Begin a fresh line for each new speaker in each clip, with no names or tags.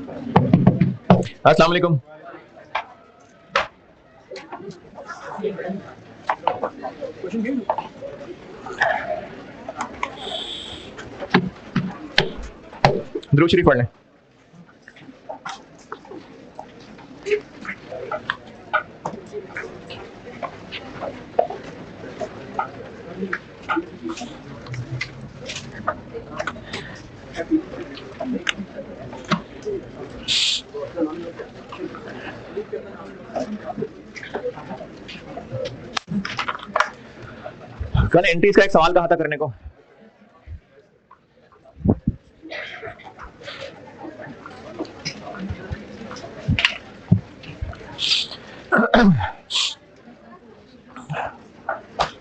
अस्सलाम वालेकुम। दुरूद शरीफ पढ़ लें। कल एंट्रीज का एक सवाल कहा था करने को।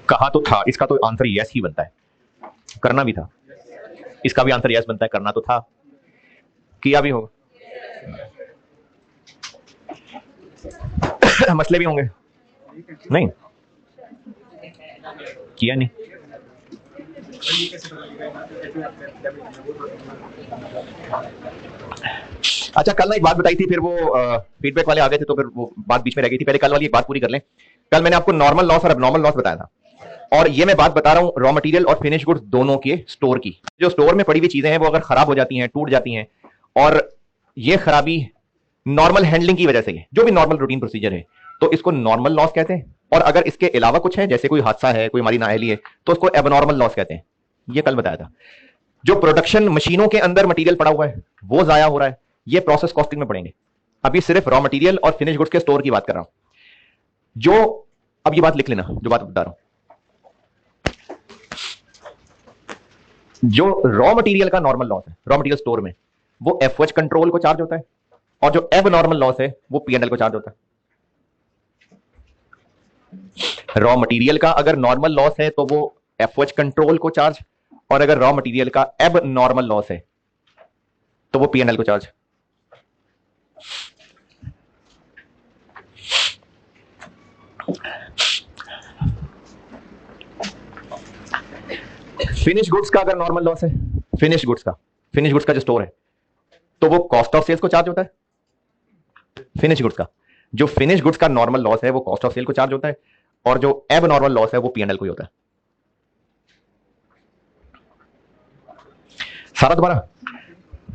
कहा तो था, इसका तो आंसर यस ही बनता है, करना भी था। इसका भी आंसर यस बनता है, करना तो था, किया भी होगा। मसले भी होंगे, नहीं किया नहीं। अच्छा, कल ना एक बात बताई थी, फिर वो फीडबैक वाले आ गए थे तो फिर वो बात बीच में रह गई थी। पहले कल वाली एक बात पूरी कर लें। कल मैंने आपको नॉर्मल लॉस और एबनॉर्मल लॉस बताया था, और ये मैं बात बता रहा हूं रॉ मटेरियल और फिनिश गुड्स दोनों के स्टोर की। जो स्टोर में पड़ी हुई चीजें हैं वो अगर खराब हो जाती हैं, टूट जाती हैं, और ये खराबी नॉर्मल हैंडलिंग की वजह से है, जो भी नॉर्मल रूटीन प्रोसीजर है, तो इसको नॉर्मल लॉस कहते हैं। और अगर इसके अलावा कुछ है, जैसे कोई हादसा है, कोई हमारी नाअहली है, तो उसको एबनॉर्मल लॉस कहते हैं। ये कल बताया था। जो प्रोडक्शन मशीनों के अंदर मटेरियल पड़ा हुआ है वो जाया हो रहा है, ये प्रोसेस कॉस्टिंग में पड़ेंगे। अभी सिर्फ रॉ मटेरियल और फिनिश गुड्स के स्टोर की बात कर रहा हूं। जो अब ये बात लिख लेना जो बात बता रहा हूं। जो रॉ मटेरियल का नॉर्मल लॉस है रॉ मटेरियल स्टोर में, वो एफओएच कंट्रोल को चार्ज होता है, और जो एब नॉर्मल लॉस है वो पीएनएल को चार्ज होता है। रॉ मटेरियल का अगर नॉर्मल लॉस है तो वो एफओएच कंट्रोल को चार्ज, और अगर रॉ मटेरियल का एब नॉर्मल लॉस है तो वो पीएनएल को चार्ज। फिनिश गुड्स का अगर नॉर्मल लॉस है, फिनिश गुड्स का जो स्टोर है, तो वो कॉस्ट ऑफ सेल्स को चार्ज होता है। फिनिश गुड्स का जो फिनिश गुड्स का नॉर्मल लॉस है वो कॉस्ट ऑफ सेल को चार्ज होता है, और जो एब नॉर्मल लॉस है वो पीएनएल को ही होता है। सारा दोबारा,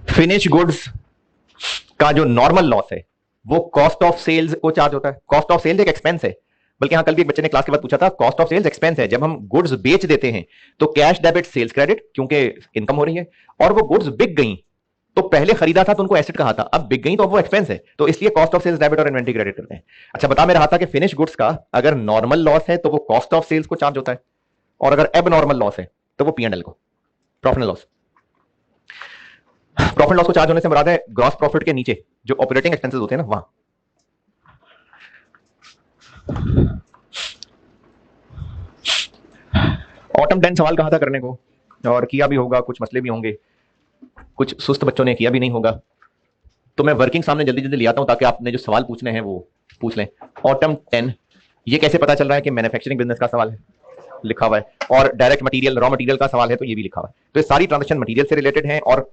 फिनिश गुड्स का जो नॉर्मल लॉस है वो कॉस्ट ऑफ सेल्स को चार्ज होता है। कॉस्ट ऑफ सेल्स एक एक्सपेंस है, बल्कि यहां कल भी एक बच्चे ने क्लास के बाद पूछा था, कॉस्ट ऑफ सेल्स एक्सपेंस है। जब हम गुड्स बेच देते हैं तो कैश डेबिट सेल्स क्रेडिट, क्योंकि इनकम हो रही है, और वो गुड्स बिक गई तो पहले खरीदा था तो उनको एसेट कहा था, अब बिक गई तो अब वो एक्सपेंस है, तो इसलिए कॉस्ट ऑफ सेल्स डेबिट और इन्वेंटरी क्रेडिट करते हैं। अच्छा, बता मैं रहा था कि फिनिश गुड्स का अगर नॉर्मल लॉस है तो वो कॉस्ट ऑफ सेल्स को चार्ज होता है, और अगर एब नॉर्मल लॉस है तो वो पीएनएल को, profit and loss. Profit loss को चार्ज होने से मुराद है ग्रॉस प्रॉफिट के नीचे जो ऑपरेटिंग एक्सपेंसेस होते हैं ना, वहां। ऑटम 10 सवाल कहा था करने को, और किया भी होगा, कुछ मसले भी होंगे, कुछ सुस्त बच्चों ने किया भी नहीं होगा, तो मैं वर्किंग सामने जल्दी जल्दी ले आता हूं ताकि आपने जो सवाल पूछने हैं वो पूछ लें। ऑटम 10, ये कैसे पता चल रहा है कि मैन्युफैक्चरिंग बिजनेस का सवाल है, लिखा हुआ है, और डायरेक्ट मटेरियल रॉ मटेरियल का सवाल है तो ये भी लिखा हुआ है। तो ये सारी ट्रांजेक्शन मटेरियल से रिलेटेड हैं, और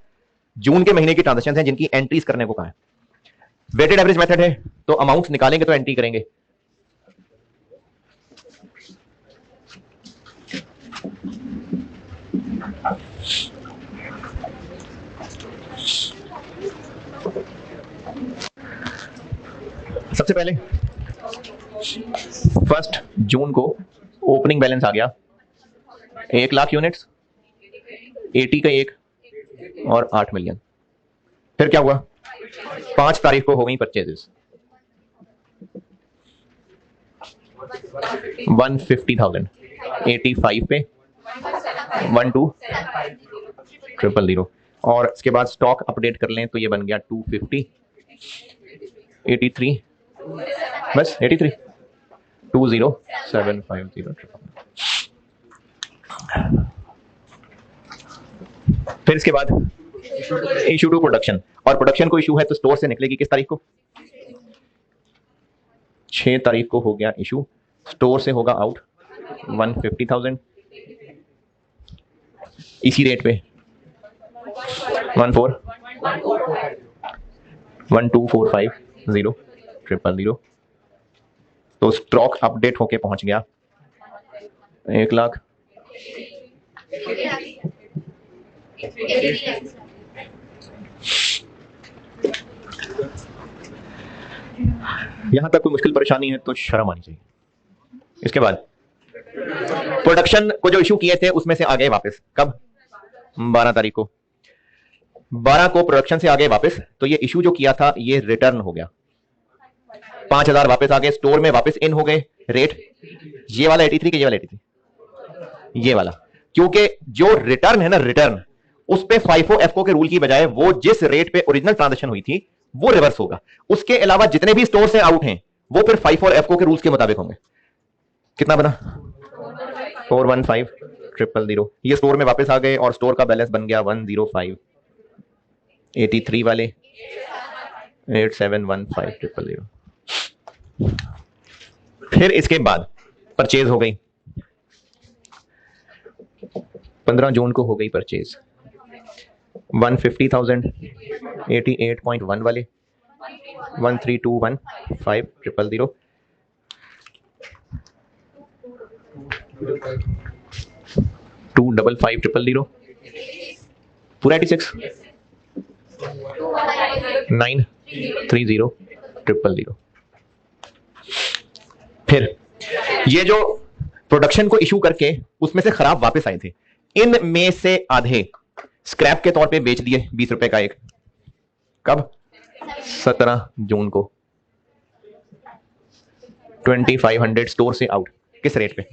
जून के महीने की ट्रांजेक्शन हैं जिनकी एंट्रीज करने को कहा है। वेटेड एवरेज मेथड है, तो अमाउंट्स निकालेंगे तो एंट्री करेंगे। सबसे पहले 1 जून को ओपनिंग बैलेंस आ गया 1 लाख यूनिट्स, 80 का 1 और 8 मिलियन। फिर क्या हुआ, 5 तारीख को हो गई परचेजेस 150,000, 85 पे 12,000, और इसके बाद स्टॉक अपडेट कर लें तो ये बन गया 250, 83, बस 83, 20,750। फिर इसके बाद इशू टू प्रोडक्शन, और प्रोडक्शन को इशू है तो स्टोर से निकलेगी किस तारीख को, 6 तारीख को हो गया इशू, स्टोर से होगा आउट 150,000, इसी रेट पे 14, 12450 तो स्टॉक अपडेट होके पहुंच गया 1,00,000। यहां तक कोई मुश्किल परेशानी है तो शर्म आनी चाहिए। इसके बाद प्रोडक्शन को जो इशू किए थे उसमें से आ गए वापस, कब? 12 तारीख को। 12 को प्रोडक्शन से आ गए वापस, तो ये इशू जो किया था ये रिटर्न हो गया। 5,000 वापस आ गए, स्टोर में वापस इन हो गए। रेट ये वाला 83 के ये वाला 83, ये वाला, क्योंकि जो रिटर्न है ना, रिटर्न उस पे FIFO FCO के रूल की बजाय वो जिस रेट पे ओरिजिनल ट्रांजैक्शन हुई थी वो रिवर्स होगा। उसके अलावा जितने भी स्टोर से आउट हैं वो फिर FIFO और FCO के रूल्स के मुताबिक होंगे। कितना बना? 415,000। ये स्टोर में वापस आ गए और स्टोर का बैलेंस बन गया 105। 83 वाले 8715,000। फिर इसके बाद परचेज हो गई, 15 जून को हो गई परचेज 150,000। 88.1 वाले 13215,000। 255,000 पूरा 86। 930,000। फिर ये जो प्रोडक्शन को इशू करके उसमें से खराब वापस आए थे, इनमें से आधे स्क्रैप के तौर पे बेच दिए 20 रुपए का एक। कब? 17 जून को। 2500 स्टोर से आउट। किस रेट पे?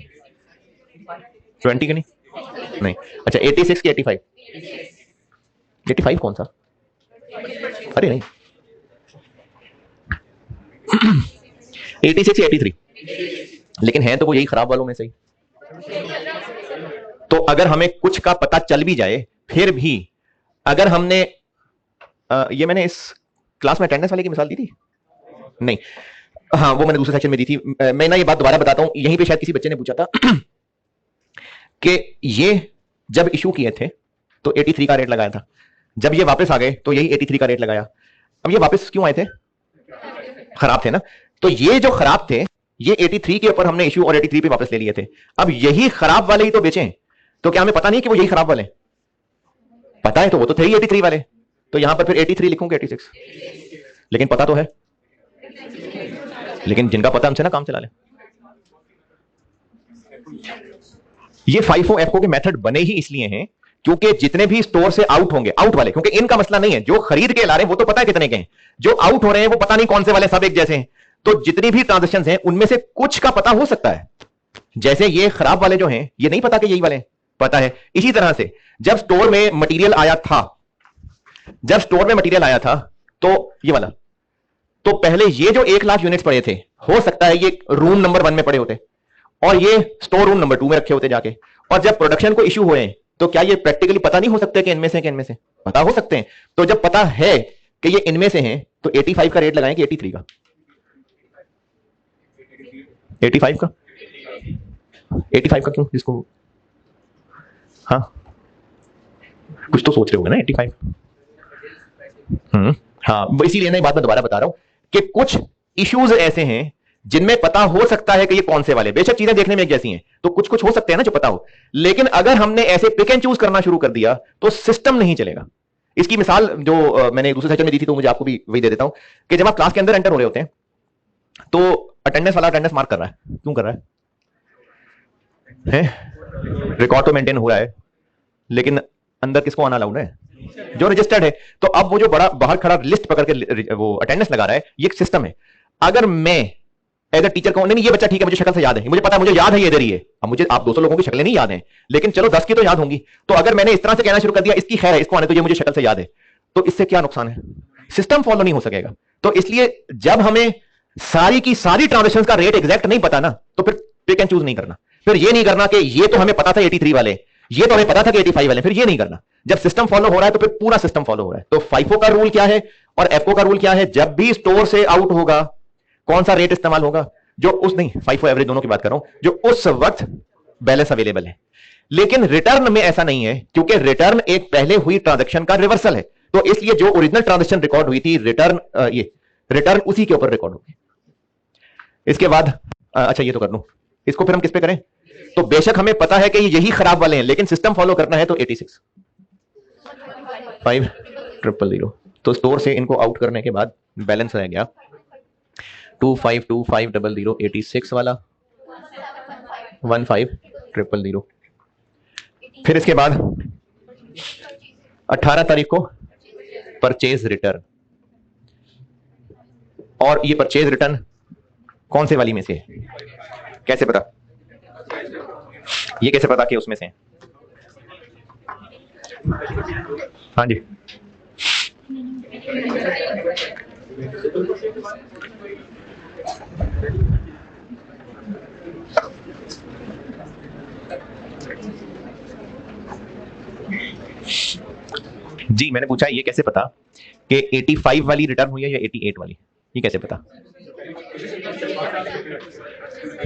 20 के नहीं, अच्छा 86 की 85। 85 कौन सा? अरे नहीं 86 83, लेकिन है तो वो यही खराब वालों में से ही। तो अगर हमें कुछ का पता चल भी जाए, फिर भी अगर हमने ये मैंने इस क्लास में अटेंडेंस वाले की मिसाल दी थी नहीं, हाँ वो मैंने दूसरे सेक्शन में दी थी। मैं ना ये बात दोबारा बताता हूं, यहीं पे शायद किसी बच्चे ने पूछा था कि ये जब इशू किए थे तो 83 का रेट लगाया था, जब ये वापस आ गए तो यही 83 का रेट लगाया। अब ये वापस क्यों आए थे? खराब थे ना। तो ये जो खराब थे ये 83 के ऊपर हमने इशू और 83 पे वापस ले लिए थे। अब यही खराब वाले ही तो बेचें, तो क्या हमें पता नहीं कि वो यही खराब वाले? पता है तो वो तो थे ही 83 वाले, तो यहां पर फिर 83 लिखूंगे 86, लेकिन पता तो है। लेकिन जिनका पता हमसे ना काम चला ले। ये FIFO FCO के मेथड बने ही इसलिए हैं क्योंकि जितने भी स्टोर से आउट होंगे, आउट वाले, क्योंकि इनका मसला नहीं है, जो खरीद के ला रहे हैं वो तो पता है कितने के हैं, जो आउट हो रहे हैं वो पता नहीं कौन से वाले, सब एक जैसे हैं। तो जितनी भी ट्रांजैक्शंस हैं उनमें से कुछ का पता हो सकता है। जैसे ये खराब वाले जो हैं ये नहीं पता कि यही वाले पता है। इसी तरह से जब स्टोर में मटेरियल आया था, जब स्टोर में मटेरियल आया था तो ये वाला, तो पहले ये जो 1,00,000 यूनिट्स पड़े थे, हो सकता है ये रूम नंबर 1 में पड़े होते और ये स्टोर रूम नंबर 2 में रखे होते जाके। और जब प्रोडक्शन को इशू हुए तो क्या ये प्रैक्टिकली पता नहीं हो सकते कि इनमें से पता हो सकते हैं। तो जब पता है कि ये इनमें से हैं तो 85 का रेट लगाएं कि 83 का? 85 का। 85 का क्यों? जिसको हाँ कुछ तो सोच रहे होंगे ना 85। हाँ इसीलिए ना बात मैं दोबारा बता रहा हूं कि कुछ इश्यूज ऐसे हैं जिनमें पता हो सकता है कि ये कौन से वाले, बेशक चीजें देखने में एक जैसी हैं तो कुछ कुछ हो सकते हैं ना जो पता हो, लेकिन अगर हमने ऐसे पिक एंड चूज करना शुरू कर दिया तो सिस्टम नहीं चलेगा। इसकी मिसाल जो मैंने दूसरे सेक्शन में दी थी तो मुझे आपको भी वही दे देता हूं कि जब आप क्लास के अंदर एंटर हो रहे होते हैं तो अटेंडेंस वाला अटेंडेंस मार्क कर रहा है, क्यों कर रहा है? रिकॉर्ड तो मेंटेन हो रहा है, लेकिन अंदर किसको आना अलाउड है? जो रजिस्टर्ड है। तो अब वो जो बड़ा बाहर खड़ा लिस्ट पकड़ के वो अटेंडेंस लगा रहा है, ये एक सिस्टम है। अगर मैं एज अ टीचर कहूं नहीं ये बच्चा ठीक है मुझे शक्ल से याद है, मुझे पता है, मुझे याद है ये इधर ही है, अब मुझे आप 200 लोगों की शक्लें नहीं याद हैं लेकिन चलो 10 की तो याद होंगी, तो अगर मैंने इस तरह से कहना शुरू कर दिया इसकी खैर है इसको आने तो ये मुझे शक्ल से याद है, तो इससे क्या नुकसान है? सिस्टम फॉलो नहीं हो सकेगा। तो इसलिए जब हमें सारी की सारी ट्रांजेक्शन का रेट एग्जैक्ट नहीं पता ना तो फिर पिक एंड चूज नहीं करना। फिर ये नहीं करना कि ये तो हमें पता था 83 वाले, ये तो हमें पता था कि 85 वाले, फिर ये नहीं करना। जब सिस्टम फॉलो हो रहा है तो फिर पूरा सिस्टम फॉलो हो रहा है। तो FIFO का रूल क्या है और FCO का रूल क्या है? जब भी स्टोर से आउट होगा कौन सा रेट इस्तेमाल होगा? जो उस नहीं FIFO एवरेज दोनों की बात कर रहा हूं, जो उस वक्त बैलेंस अवेलेबल है। लेकिन रिटर्न में ऐसा नहीं है क्योंकि रिटर्न एक पहले हुई ट्रांजैक्शन का रिवर्सल है। तो तो इसलिए जो ओरिजिनल ट्रांजेक्शन रिकॉर्ड हुई थी रिटर्न, ये रिटर्न उसी के ऊपर रिकॉर्ड होगी। इसके बाद अच्छा ये तो कर लूं, इसको फिर हम किस पे करें? तो बेशक हमें पता है कि यही खराब वाले हैं, लेकिन सिस्टम फॉलो करना है तो 86 5000। तो स्टोर से इनको आउट करने के बाद बैलेंस रह गया 252500 86 वाला 15000। फिर इसके बाद 18 तारीख को परचेज रिटर्न, और ये परचेज रिटर्न कौन से वाली में से है? कैसे पता? ये कैसे पता कि उसमें से है? हाँ जी, जी मैंने पूछा ये कैसे पता कि 85 वाली रिटर्न हुई है या 88 वाली? ये कैसे पता?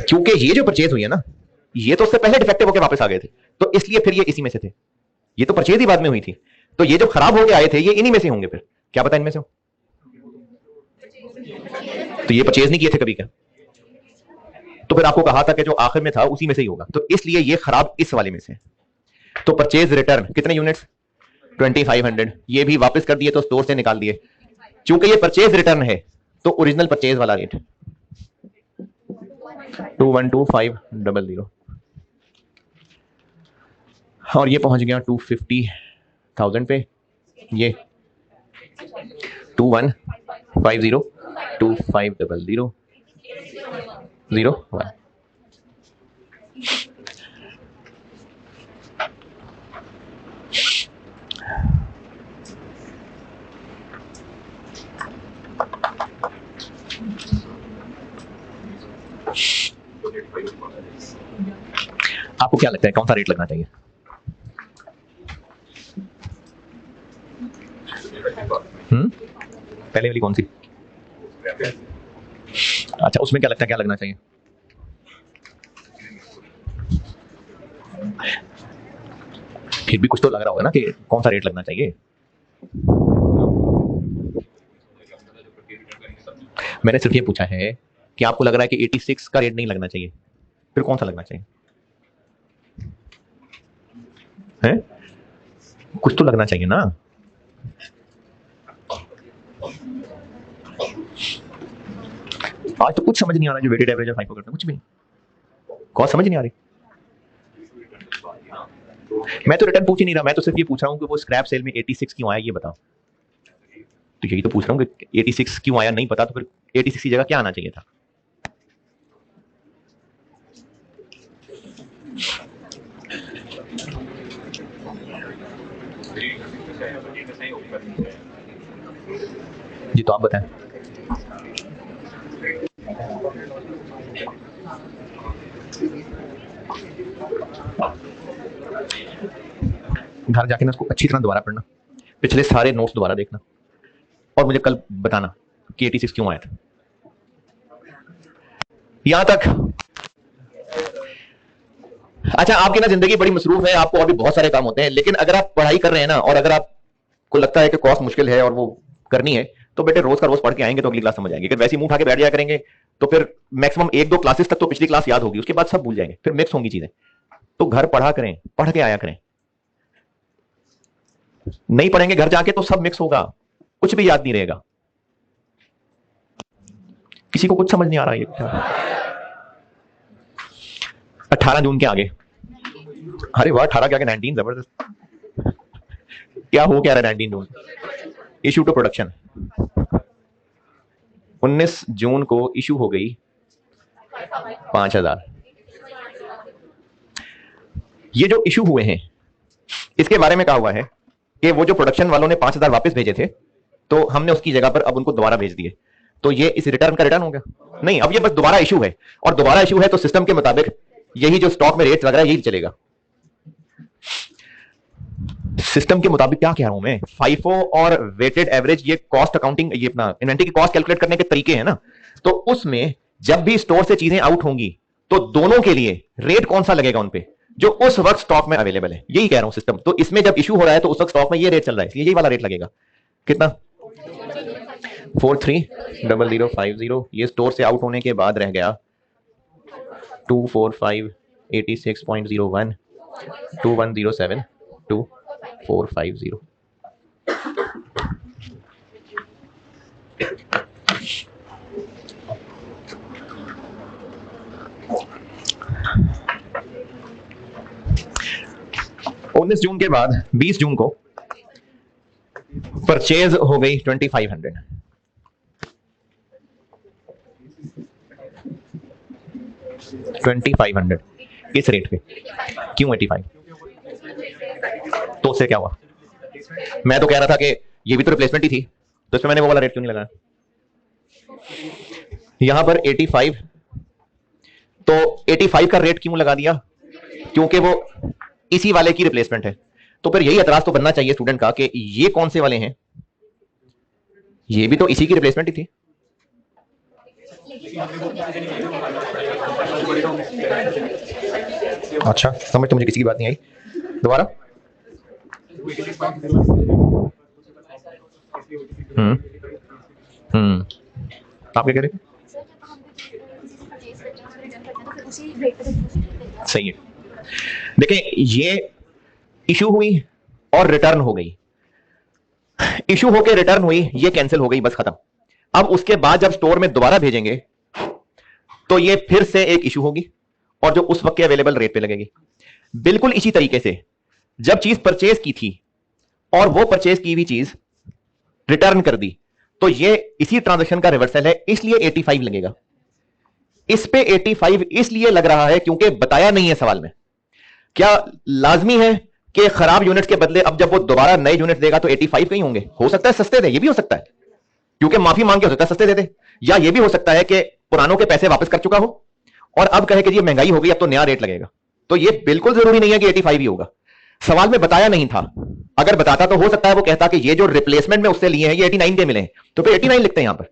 क्योंकि ये जो परचेज हुई है ना, ये तो उससे पहले डिफेक्टिव होकर वापस आ गए थे, तो इसलिए फिर ये इसी में से थे। ये तो परचेज ही बाद में हुई थी, तो ये जो खराब होके आए थे ये इन्हीं में से होंगे। फिर क्या पता इनमें से हो? तो ये परचेज नहीं किए थे कभी क्या? तो फिर आपको कहा था कि जो आखिर में था उसी में से ही होगा, तो इसलिए ये खराब इस वाले में से। तो परचेज रिटर्न कितने यूनिट्स? 2500। ये भी वापस कर दिए तो स्टोर से निकाल दिए। चूंकि ये परचेज रिटर्न है तो ओरिजिनल परचेज वाला रेट 212500, और ये पहुंच गया 250,000 पे। ये 2150250001। आपको क्या लगता है कौन सा रेट लगना चाहिए? पहले वाली कौन सी? अच्छा, उसमें क्या लगता है क्या लगना चाहिए? फिर भी कुछ तो लग रहा होगा ना कि कौन सा रेट लगना चाहिए। मैंने सिर्फ ये पूछा है कि आपको लग रहा है कि 86 का रेट नहीं लगना चाहिए, फिर कौन सा लगना चाहिए? है? कुछ तो लगना चाहिए ना। आज तो कुछ समझ नहीं आ रहा जो वेटेड एवरेज और हाइपो करते हैं, कुछ भी कौन समझ नहीं आ रही। मैं तो रिटर्न पूछ ही नहीं रहा, मैं तो सिर्फ ये पूछ रहा हूँ कि वो स्क्रैप सेल में 86 क्यों आया ये बताओ। तो यही तो पूछ रहा हूँ कि 86 क्यों आया, नहीं पता तो फिर 86 की जगह क्या आना चाहिए था? जी तो आप बताएं। घर जाके ना उसको अच्छी तरह दोबारा पढ़ना, पिछले सारे नोट्स दोबारा देखना, और मुझे कल बताना कि 86 क्यों आया था। यहां तक अच्छा, आपकी ना जिंदगी बड़ी मसरूफ है, आपको और भी बहुत सारे काम होते हैं, लेकिन अगर आप पढ़ाई कर रहे हैं ना, और अगर आपको लगता है कि कॉस्ट मुश्किल है और वो करनी है, तो बेटे रोज का रोज पढ़ के आएंगे तो अगली क्लास समझ आएंगे। अगर वैसे मुंह उठा के बैठ जाया करेंगे तो फिर मैक्सिमम 1-2 क्लासेस तक तो पिछली क्लास याद होगी, उसके बाद सब भूल जाएंगे, फिर मिक्स होंगी चीजें। तो घर पढ़ा करें, पढ़ के आया करें। नहीं पढ़ेंगे घर जाके तो सब मिक्स होगा, कुछ भी याद नहीं रहेगा। किसी को कुछ समझ नहीं आ रहा है? 18 जून के आगे, अरे वाह 18 के आगे 19, जबरदस्त। क्या हो क्या रहा है 19 जून? इशू टू प्रोडक्शन 19 जून को इशू हो गई 5000। ये जो इशू हुए हैं इसके बारे में कहा हुआ है कि वो जो प्रोडक्शन वालों ने 5000 वापस भेजे थे, तो हमने उसकी जगह पर अब उनको दोबारा भेज दिए, तो ये इस रिटर्न का रिटर्न हो गया? नहीं, अब ये बस दोबारा इशू है, और दोबारा इशू है तो सिस्टम के मुताबिक यही जो स्टॉक में रेट लग रहा है यही चलेगा। सिस्टम के मुताबिक क्या कह रहा हूं मैं, फाइफो और वेटेड एवरेज ये कॉस्ट अकाउंटिंग, ये अपना इन्वेंटरी की कॉस्ट कैलकुलेट करने के तरीके हैं ना, तो उसमें जब भी स्टोर से चीजें आउट होंगी तो दोनों के लिए रेट कौन सा लगेगा उनपे, जो उस वक्त स्टॉक में अवेलेबल है, यही कह रहा हूं सिस्टम। तो इसमें जब इशू हो रहा है तो उस वक्त स्टॉक में ये रेट चल रहा है, इसलिए यही वाला रेट लगेगा। कितना 430050। ये स्टोर से आउट होने के बाद रह गया 24586.01 2107 2450। उन्नीस जून के बाद 20 जून को परचेज हो गई 2500। इस रेट पे क्यों 85? तो उससे क्या हुआ? मैं तो कह रहा था कि ये भी तो रिप्लेसमेंट ही थी, तो इसमें मैंने वो वाला रेट क्यों नहीं लगाया? यहां पर 85, तो 85 का रेट क्यों लगा दिया? क्योंकि वो इसी वाले की रिप्लेसमेंट है। तो फिर यही एतराज तो बनना चाहिए स्टूडेंट का कि ये कौन से वाले हैं, ये भी तो इसी की रिप्लेसमेंट ही थी। अच्छा, समझ तो मुझे किसी की बात नहीं आई। दोबारा। आप क्या कह रहे हैं? सही है। देखें, ये इशू हुई और रिटर्न हो गई, इशू होके रिटर्न हुई, ये कैंसिल हो गई, बस खत्म। अब उसके बाद जब स्टोर में दोबारा भेजेंगे तो ये फिर से एक इशू होगी और जो उस वक्त के अवेलेबल रेट पे लगेगी। बिल्कुल इसी तरीके से जब चीज परचेज की थी और वो परचेज की हुई चीज रिटर्न कर दी, तो ये इसी ट्रांजैक्शन का रिवर्सल है, इसलिए 85 लगेगा। इस पे 85 इसलिए लग रहा है क्योंकि बताया नहीं है सवाल में। क्या लाजमी है कि खराब यूनिट्स के बदले अब जब वो दोबारा नए यूनिट देगा तो 85 कहीं होंगे? हो सकता है सस्ते दे, ये भी हो सकता है, क्योंकि माफी मांग के हो सकता है सस्ते दे दे। या ये भी हो सकता है कि पुरानों के पैसे वापस कर चुका हो और अब कहे कि ये महंगाई हो गई, अब तो नया रेट लगेगा। तो ये बिल्कुल जरूरी नहीं है कि 85 ही होगा। सवाल में बताया नहीं था, अगर बताता तो हो सकता है वो कहता कि ये जो रिप्लेसमेंट में उससे लिए हैं ये 89 के मिले हैं, तो फिर 89 लिखते हैं यहां पर।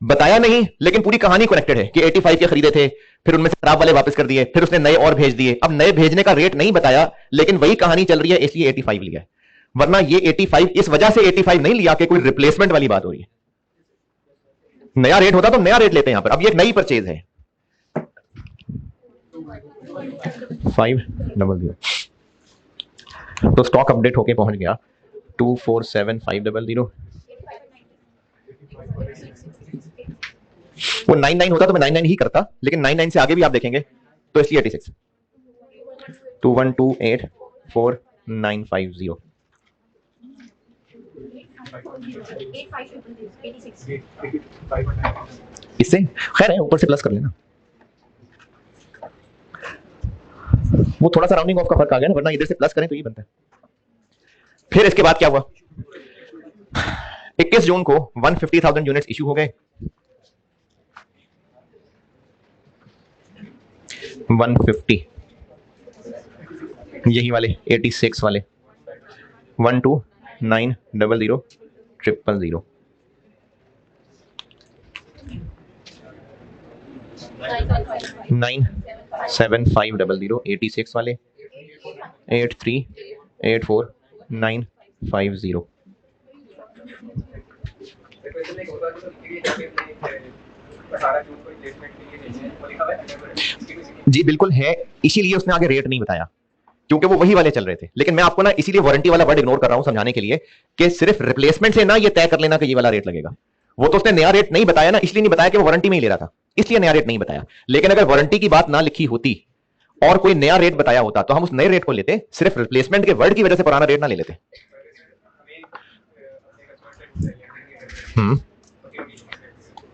बताया नहीं, लेकिन पूरी कहानी कनेक्टेड है कि 85 के खरीदे थे, फिर उनमें से खराब वाले वापस कर दिए, फिर उसने नए और भेज दिए। अब नए भेजने का रेट नहीं बताया, लेकिन वही कहानी चल रही है, इसलिए 85 लिया है। वरना ये 85 इस वजह से 85 नहीं लिया कि कोई रिप्लेसमेंट वाली बात हो रही है। नया रेट होता तो नया रेट लेते हैं यहां पर। अब ये एक नई परचेज है। 500, तो स्टॉक अपडेट होके पहुंच गया 247500। वो 99 होता तो मैं 99 ही करता, लेकिन 99 से आगे भी आप देखेंगे तो इसलिए 86। 21284950। इससे खैर है, ऊपर से प्लस कर लेना, वो थोड़ा सा राउंडिंग ऑफ का फर्क आ गया ना, वरना इधर से प्लस करें तो ये बनता है। फिर इसके बाद क्या हुआ? 21 जून को 150,000 यूनिट्स इशू हो गए। 150, यही वाले 86 वाले 129000000। 97500, 86 वाले 8384950। जी बिल्कुल है, इसीलिए उसने आगे रेट नहीं बताया, क्योंकि वो वही वाले चल रहे थे। लेकिन मैं आपको ना इसीलिए वारंटी वाला वर्ड इग्नोर कर रहा हूं समझाने के लिए कि सिर्फ रिप्लेसमेंट से ना ये तय कर लेना कि ये वाला रेट लगेगा। वो तो उसने नया रेट नहीं बताया ना, इसलिए नहीं बताया कि वो वारंटी में ही ले रहा था, इसलिए नया रेट नहीं बताया। लेकिन अगर वारंटी की बात ना लिखी होती और कोई नया रेट बताया होता तो हम उस नए रेट को लेते, सिर्फ रिप्लेसमेंट के वर्ड की वजह से पुराना रेट ना ले लेते।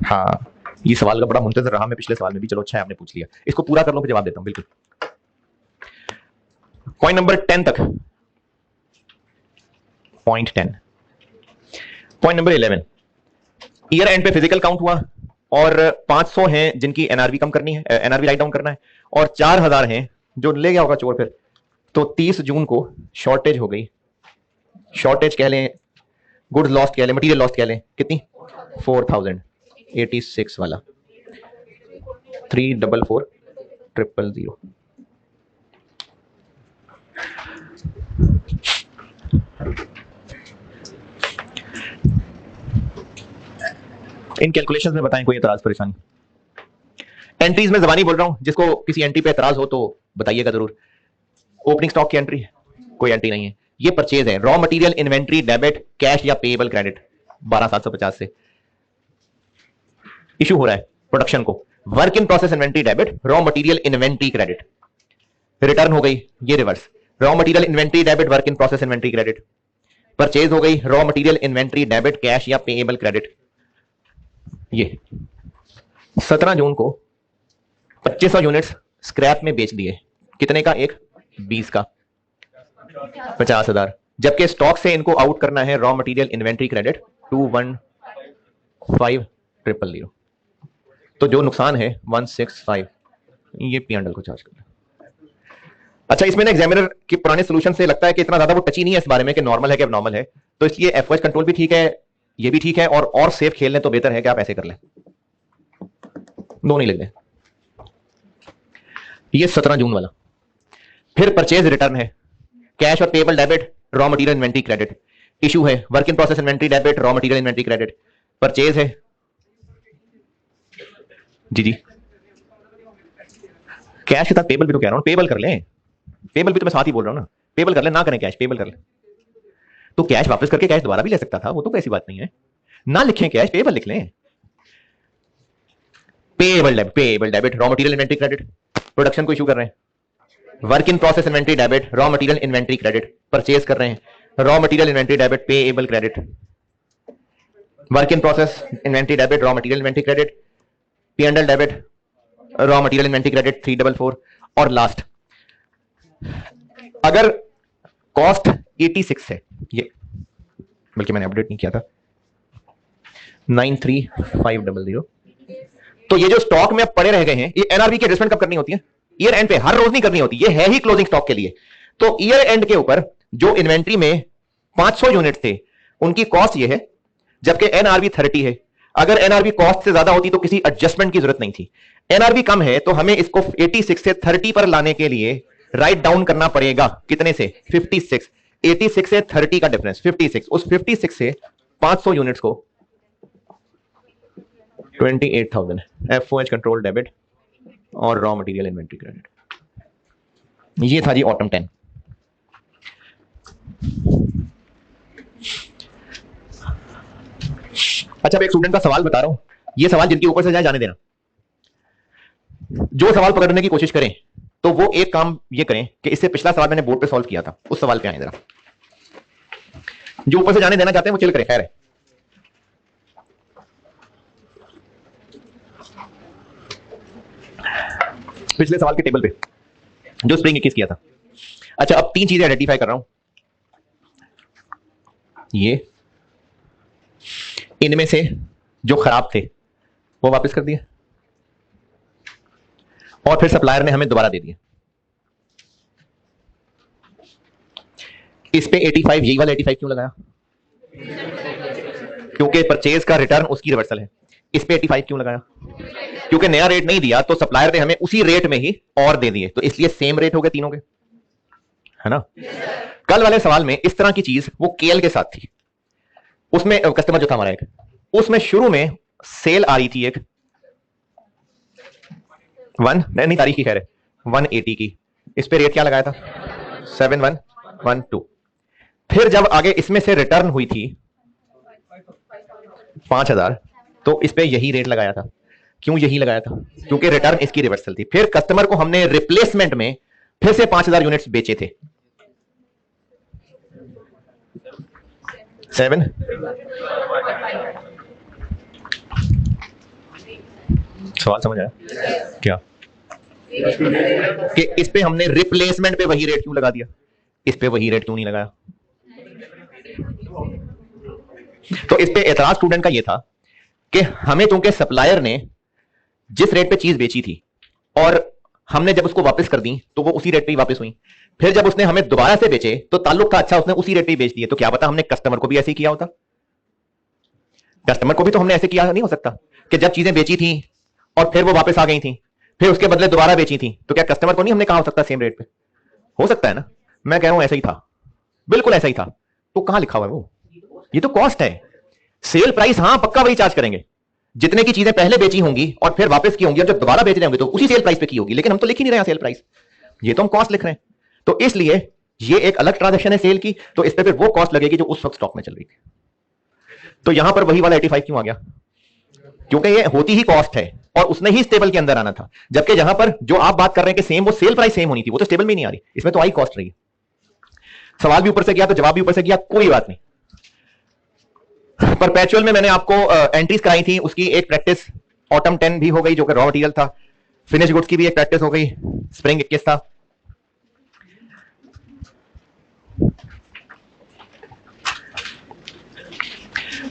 हाँ, ये सवाल का बड़ा मुंतजर रहा मैं पिछले सवाल में भी। चलो अच्छा है आपने पूछ लिया, इसको पूरा कर लो फिर जवाब देता हूं। बिल्कुल, पॉइंट नंबर 10 तक। Point 10। Point number 11, year and पे फिजिकल काउंट हुआ और 500 हैं जिनकी एनआरवी कम करनी है, एनआरवी राइट डाउन करना है, और 4000 हैं जो ले गया होगा चोर फिर। तो 30 जून को शॉर्टेज हो गई। शॉर्टेज कह लें, गुड्स लॉस्ट कह लें, मटेरियल लॉस्ट कह लें, कितनी? 4086 वाला 344000। इन कैलकुलेशंस में बताएं कोई एतराज परेशानी? एंट्रीज में जबानी बोल रहा हूं, जिसको किसी एंट्री पे एतराज हो तो बताइएगा जरूर। ओपनिंग स्टॉक की एंट्री है, कोई एंट्री नहीं है। ये परचेज है, raw material inventory debit cash या पेएबल क्रेडिट 12750 से इशू हो रहा है प्रोडक्शन को। Work in process inventory debit, raw material inventory credit, return हो गई, ये reverse. Raw material inventory debit, work in process inventory credit. Purchase हो गई, raw material inventory debit cash या पेएबल क्रेडिट। ये 17 जून को 2500 यूनिट्स स्क्रैप में बेच दिए। कितने का? एक 20 का 50,000। जबकि स्टॉक से इनको आउट करना है रॉ मटेरियल इन्वेंट्री क्रेडिट 215000। तो जो नुकसान है 165, ये P&L को चार्ज करना। अच्छा, इसमें ना एग्जामिनर के पुराने सोल्यूशन से लगता है कि इतना ज्यादा वो टची नहीं है इस बारे में कि नॉर्मल है कि एबनॉर्मल है, तो इसलिए एफओएच कंट्रोल भी ठीक है, ये भी ठीक है, और सेफ खेल लें तो बेहतर है कि आप ऐसे कर लें, दोनों ही लिख दें। ये 17 जून वाला। फिर परचेज रिटर्न है, कैश और payable debit, raw material inventory credit. Issue है work in process inventory debit, raw material inventory credit. Purchase है जी कैश के साथ पेएबल भी तो कह रहा हूं, पेएबल कर लें, पेएबल भी तो मैं साथ ही बोल रहा हूं ना, पेएबल कर लें, ना करें कैश, पेएबल कर लें। तो कैश वापस करके कैश दोबारा भी ले सकता था, वो तो कोई ऐसी बात नहीं है। ना लिखें कैश, पेएबल लिख लें। Payable debit, raw material inventory credit, production को इशू कर रहे हैं। Work in process inventory debit, raw material inventory credit. Purchase कर रहे हैं, raw material inventory debit, payable credit. Work in process inventory debit, raw material inventory credit, P&L debit, raw material inventory credit 344। और last, अगर cost 86 है, ये बल्कि मैंने update नहीं किया था, 93500, तो ये जो स्टॉक में पड़े रह गए हैं, ये एनआरबी की एडजस्टमेंट कब करनी होती है? ईयर एंड पे, हर रोज नहीं करनी होती, ये है ही क्लोजिंग स्टॉक के लिए। तो ईयर एंड के ऊपर जो इन्वेंट्री में 500 यूनिट थे, उनकी कॉस्ट ये है, जबकि एनआरबी 30 है। अगर एनआरबी कॉस्ट से ज्यादा होती तो किसी एडजस्टमेंट की जरूरत नहीं थी। एनआरबी कम है तो हमें इसको 86 से 30 पर लाने के लिए राइट डाउन करना पड़ेगा। कितने से? 56। 86 से 30 का डिफरेंस 56। उस 56 से 500 यूनिट्स को 28,000 एफओएच कंट्रोल डेबिट और रॉ मटेरियल इन्वेंट्री क्रेडिट। ये था जी ऑटम 10। अच्छा, अब एक स्टूडेंट का सवाल बता रहा हूं, ये सवाल जिनके ऊपर से जाए जाने देना। जो सवाल पकड़ने की कोशिश करें तो वो एक काम ये करें कि इससे पिछला सवाल मैंने बोर्ड पे सॉल्व किया था, उस सवाल पे आए जरा। जो ऊपर से जाने देना चाहते हैं वो चिल करें, खैर है। पिछले सवाल के टेबल पे जो स्प्रिंग 21 किया था। अच्छा, अब 3 चीजें आइडेंटिफाई कर रहा हूं। ये इनमें से जो खराब थे वो वापस कर दिए, और फिर सप्लायर ने हमें दोबारा दे दिए। इस पे 85, यही वाला 85 क्यों लगाया? क्योंकि परचेज का रिटर्न उसकी रिवर्सल है। इस पे 85 क्यों लगाया? क्योंकि नया रेट नहीं दिया तो सप्लायर ने हमें उसी रेट में ही और दे दिए, तो इसलिए सेम रेट हो गए तीनों के, है ना? कल वाले सवाल में इस तरह की चीज वो केएल के साथ थी। उसमें कस्टमर जो था हमारा एक, उसमें शुरू में सेल आ रही थी एक 1 नहीं तारीख की, खैर है 180 की। इस पे रेट क्या लगाया था? 7112। फिर जब आगे इसमें से रिटर्न हुई थी 5000, तो इस पे यही रेट लगाया था। क्यों यही लगाया था? क्योंकि रिटर्न इसकी रिवर्सल थी। फिर कस्टमर को हमने रिप्लेसमेंट में फिर से 5000 यूनिट्स बेचे थे। 7 सवाल समझ आया क्या? कि इस पे हमने रिप्लेसमेंट पे वही रेट क्यों लगा दिया, इस पे वही रेट क्यों नहीं लगाया? तो इस पे एतराज स्टूडेंट का ये था कि हमें, चूंकि सप्लायर ने जिस रेट पे चीज बेची थी और हमने जब उसको वापस कर दी तो वो उसी रेट पे ही वापस हुई। फिर जब उसने हमें दोबारा से बेचे तो ताल्लुक था अच्छा, उसने उसी रेट पे ही बेच दिए। तो क्या पता हमने कस्टमर को भी ऐसे ही किया होता? कस्टमर को भी तो हमने ऐसे किया नहीं हो सकता कि जब चीजें बेची थी और फिर वो वापस आ गई थी, फिर उसके बदले दोबारा बेची थी, तो क्या कस्टमर को नहीं हमने कहा हो सकता सेम रेट पे? हो सकता है ना? मैं कह रहा हूं ऐसा ही था, बिल्कुल ऐसा ही था। तो कहां लिखा हुआ है वो? ये तो कॉस्ट है। सेल प्राइस हाँ पक्का वही चार्ज करेंगे, जितने की चीजें पहले बेची होंगी और फिर वापस की होंगी और जब दोबारा बेच रहे होंगे तो उसी सेल प्राइस पे की होगी, लेकिन हम तो लिख ही नहीं रहे हैं सेल प्राइस, ये तो हम कॉस्ट लिख रहे हैं। तो इसलिए ये एक अलग ट्रांजैक्शन है सेल की, तो इस पे फिर वो कॉस्ट लगेगी जो उस वक्त स्टॉक में चल रही थी। तो यहां पर वही वाला 85 क्यों आ गया? क्योंकि ये होती ही कॉस्ट है और उसने ही स्टेबल के अंदर आना था, जबकि जहां पर जो आप बात कर रहे हैं कि सेम, वो सेल प्राइस सेम होनी थी, वो तो स्टेबल में नहीं आ रही, इसमें तो आई कॉस्ट रही। सवाल भी ऊपर से गया तो जवाब भी ऊपर से गया, कोई बात नहीं। परपेचुअल में मैंने आपको एंट्रीज कराई थी, उसकी एक प्रैक्टिस ऑटम 10 भी हो गई जो कि रॉ मटेरियल था, फिनिश गुड्स की भी एक प्रैक्टिस हो गई, स्प्रिंग 21 था।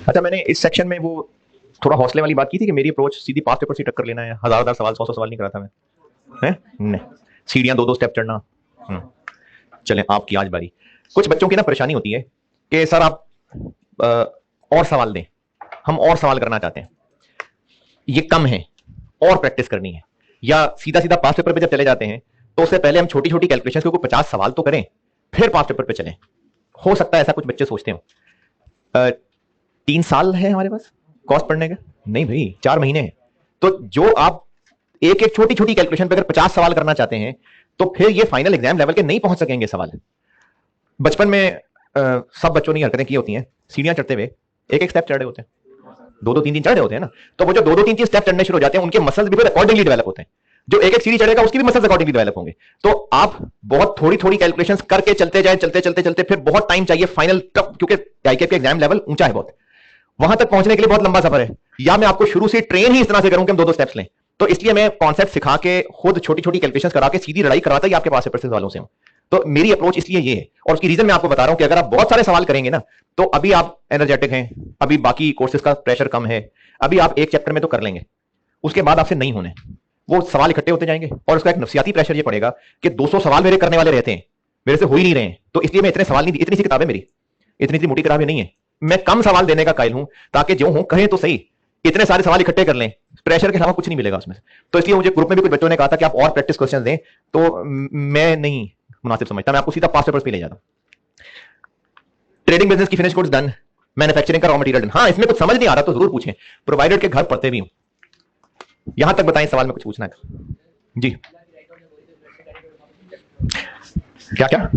अच्छा, मैंने इस सेक्शन में वो थोड़ा हौसले वाली बात की थी कि मेरी अप्रोच सीधी पास पेपर से टक्कर लेना है, हजार सवाल 100 सवाल नहीं करा था मैं, है नहीं, सीढ़ियां 2-2 स्टेप चढ़ना। चलें, आपकी आज बारी। कुछ बच्चों की ना परेशानी होती है कि सर आप और सवाल दें, हम और सवाल करना चाहते हैं, ये कम है और प्रैक्टिस करनी है, या सीधा सीधा पास पेपर पे जब चले जाते हैं तो उससे पहले हम छोटी छोटी कैलकुलेशंस को 50 सवाल तो करें फिर पास पेपर पे चलें। हो सकता है ऐसा कुछ बच्चे सोचते हो। 3 साल है हमारे पास कॉस्ट पढ़ने का? नहीं भाई, 4 महीने हैं। तो जो आप एक एक छोटी छोटी कैलकुलेशन पे अगर 50 सवाल करना चाहते हैं तो फिर ये फाइनल एग्जाम लेवल के नहीं पहुंच सकेंगे सवाल। बचपन में सब बच्चों ने हरकतें की होती हैं, सीढ़ियां चढ़ते हुए एक एक स्टेप चढ़ रहे होते हैं, 2-2 3-3 चढ़ रहे होते हैं ना, तो वो जो 2-2 3-3 स्टेप चढ़ने शुरू हो जाते हैं उनके मसल्स भी फिर अकॉर्डिंगली डेवलप होते हैं। जो एक एक सीढ़ी चढ़ेगा उसकी भी मसल्स अकॉर्डिंगली डेवलप होंगे। तो आप बहुत थोड़ी थोड़ी कैलकुलेशंस करके चलते जाए, चलते फिर बहुत टाइम चाहिए फाइनल तक, क्योंकि आईकेएफ का एग्जाम लेवल ऊंचा है बहुत, वहां तक पहुंचने के लिए बहुत लंबा सफर है। या मैं आपको शुरू से ट्रेन ही इस तरह से करूं कि हम 2-2 स्टेप्स लें, तो इसलिए मैं कॉन्सेप्ट सिखा के खुद छोटी छोटी कैलकुलेशंस करा के सीधी लड़ाई करवाता ही आपके पास पेपर से सवालों से हूं। तो मेरी अप्रोच इसलिए ये है, और उसकी रीजन मैं आपको बता रहा हूं कि अगर आप बहुत सारे सवाल करेंगे ना तो अभी आप एनर्जेटिक हैं, अभी बाकी कोर्सेज का प्रेशर कम है, अभी आप एक चैप्टर में तो कर लेंगे, उसके बाद आपसे नहीं होने, वो सवाल इकट्ठे होते जाएंगे और उसका एक नफसियाती प्रेशर ये पड़ेगा कि 200 सवाल मेरे करने वाले रहते हैं, मेरे से हो ही नहीं रहे हैं, तो इसलिए मैं इतने सवाल नहीं, इतनी सी किताबें मेरी, इतनी सी मोटी किताबें नहीं है, मैं कम सवाल देने का कायल हूं ताकि जो हूं कहें तो सही, इतने सारे सवाल इकट्ठे कर लें, प्रेशर के अलावा कुछ नहीं मिलेगा उसमें। तो इसलिए मुझे ग्रुप में भी कुछ बच्चों ने कहा था कि आप और प्रैक्टिस क्वेश्चन दें, तो मैं नहीं मुनासिब समझता, मैं आपको सीधा पास पेपर्स पे ले जाता हूं। ट्रेडिंग बिजनेस की फिनिश गुड्स डन, मैन्युफैक्चरिंग का रॉ मटेरियल डन। हाँ, इसमें कुछ समझ नहीं आ रहा तो जरूर पूछें, प्रोवाइडर के घर पढ़ते भी हूं। यहां तक बताएं, सवाल में कुछ पूछना है जी? क्या क्या?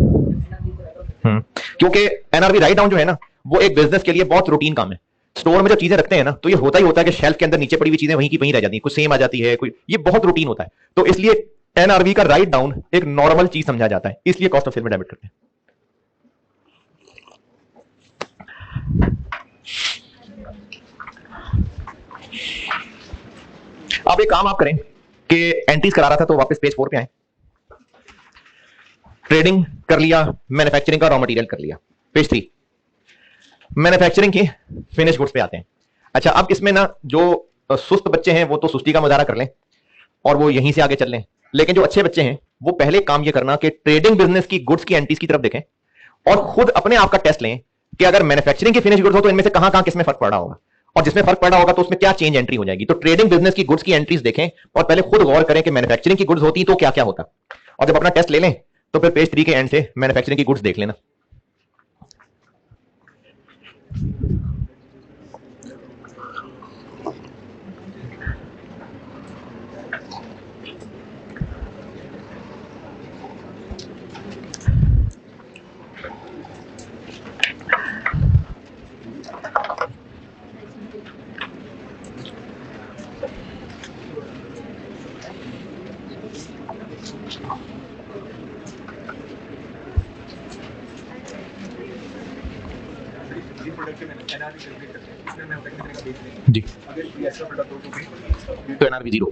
क्योंकि एनआरवी राइट डाउन जो है ना, वो एक बिजनेस के लिए बहुत रूटीन काम है। स्टोर में जब चीजें रखते हैं ना तो ये होता ही होता है कि शेल्फ के अंदर नीचे पड़ी हुई चीजें वहीं की वहीं रह जाती हैं, कुछ सेम आ जाती है, कोई, ये बहुत रूटीन होता है। तो इसलिए एनआरवी का राइट डाउन एक नॉर्मल चीज समझा जाता है, इसलिए कॉस्ट ऑफ सेल में डेबिट करते हैं। अब एक काम आप करें कि एंट्रीज करा रहा था तो वापस पेज 4 पे आए, ट्रेडिंग कर लिया, मैन्युफैक्चरिंग का रॉ मटेरियल कर लिया, पेज 3, मैन्युफैक्चरिंग की फिनिश गुड्स पे आते हैं। अच्छा, अब इसमें ना जो सुस्त बच्चे हैं वो तो सुस्ती का मुजाहरा कर लें और वो यहीं से आगे चल लें, लेकिन जो अच्छे बच्चे हैं वो पहले काम ये करना कि ट्रेडिंग बिजनेस की गुड्स की एंट्रीज की तरफ देखें और खुद अपने आप का टेस्ट लें कि अगर मैन्युफैक्चरिंग की फिनिश गुड्स हो तो इनमें से कहां किसमें फर्क पड़ रहा होगा, और जिसमें फर्क पड़ रहा होगा तो उसमें क्या चेंज एंट्री हो जाएगी। तो ट्रेडिंग बिजनेस की गुड्स की एंट्रीज देखें और पहले खुद गौर करें कि मैन्युफैक्चरिंग की गुड्स होती तो क्या क्या होता, और जब अपना टेस्ट ले लें तो फिर पेज 3 के एंड से मैन्युफैक्चरिंग की गुड्स देख लेना। जी, तो एनआरवी 0।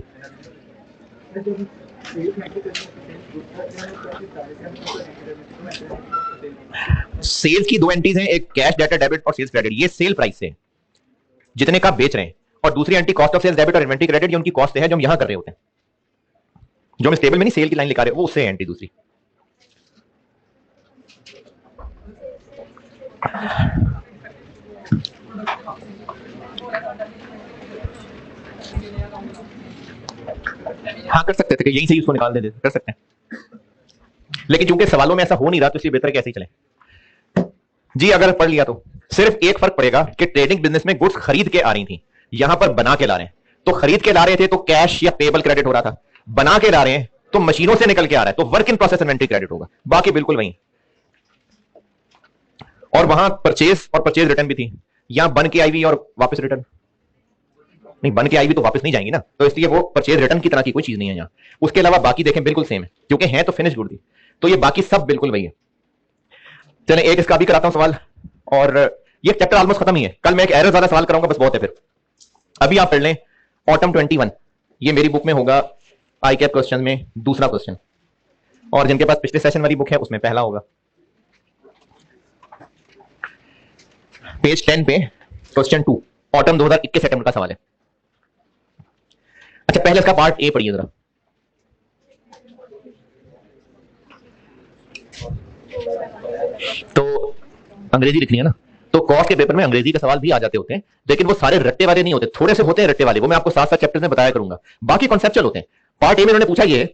सेल्स की 2 एंट्रीज हैं, एक कैश डाटा डेबिट और सेल्स क्रेडिट, ये सेल प्राइस से जितने का बेच रहे हैं, और दूसरी entry cost of sales debit और इन्वेंटरी क्रेडिट, ये उनकी कॉस्ट है जो हम यहां कर रहे होते हैं, जो हम स्टेबल में नहीं सेल की लाइन लिखा रहे हो वो उससे एंट्री दूसरी। हाँ, कर सकते थे कि यहीं से उसको निकाल दे, कर सकते हैं, लेकिन चूंकि सवालों में ऐसा हो नहीं रहा तो इसलिए बेहतर कैसे ही चले जी। अगर पढ़ लिया तो सिर्फ एक फर्क पड़ेगा कि ट्रेडिंग बिजनेस में गुड्स खरीद के आ रही थी, यहां पर बना के ला रहे हैं, तो खरीद के ला रहे थे तो कैश या पेबल क्रेडिट हो रहा था, बना के ला रहे हैं तो मशीनों से निकल के आ रहा है, तो work in process inventory credit होगा, बाकी बिल्कुल वही। और वहां परचेज और परचेज रिटर्न भी थी, यहां बन के आई हुई और वापस रिटर्न नहीं, बन के आई भी तो वापस नहीं जाएंगी ना, तो इसलिए वो परचेज रिटर्न की तरह की कोई चीज नहीं है यहां। उसके अलावा बाकी देखें बिल्कुल सेम है, क्योंकि है तो फिनिश गुड थी, तो ये बाकी सब बिल्कुल वही है। चलें एक इसका भी कराता हूं सवाल, और ये चैप्टर ऑलमोस्ट खत्म ही है, कल मैं एक एरर वाला सवाल कराऊंगा, बस बहुत है फिर। अभी आप पढ़ लें ऑटम 21, ये मेरी बुक में होगा आई कैप क्वेश्चन में दूसरा क्वेश्चन, और जिनके पास पिछले सेशन वाली बुक है उसमें पहला होगा। पेज 10 पे क्वेश्चन 2 ऑटम 2021 सेप्टेम्बर का सवाल है। अच्छा पहले इसका पार्ट ए पढ़िए जरा। तो अंग्रेजी लिखनी है ना, तो कॉस्ट के पेपर में अंग्रेजी के सवाल भी आ जाते होते हैं, लेकिन वो सारे रट्टे वाले नहीं होते, थोड़े से होते हैं रट्टे वाले, वो मैं आपको साथ साथ चैप्टर में बताया करूंगा, बाकी कॉन्सेप्चुअल होते हैं। पार्ट ए में उन्होंने पूछा ये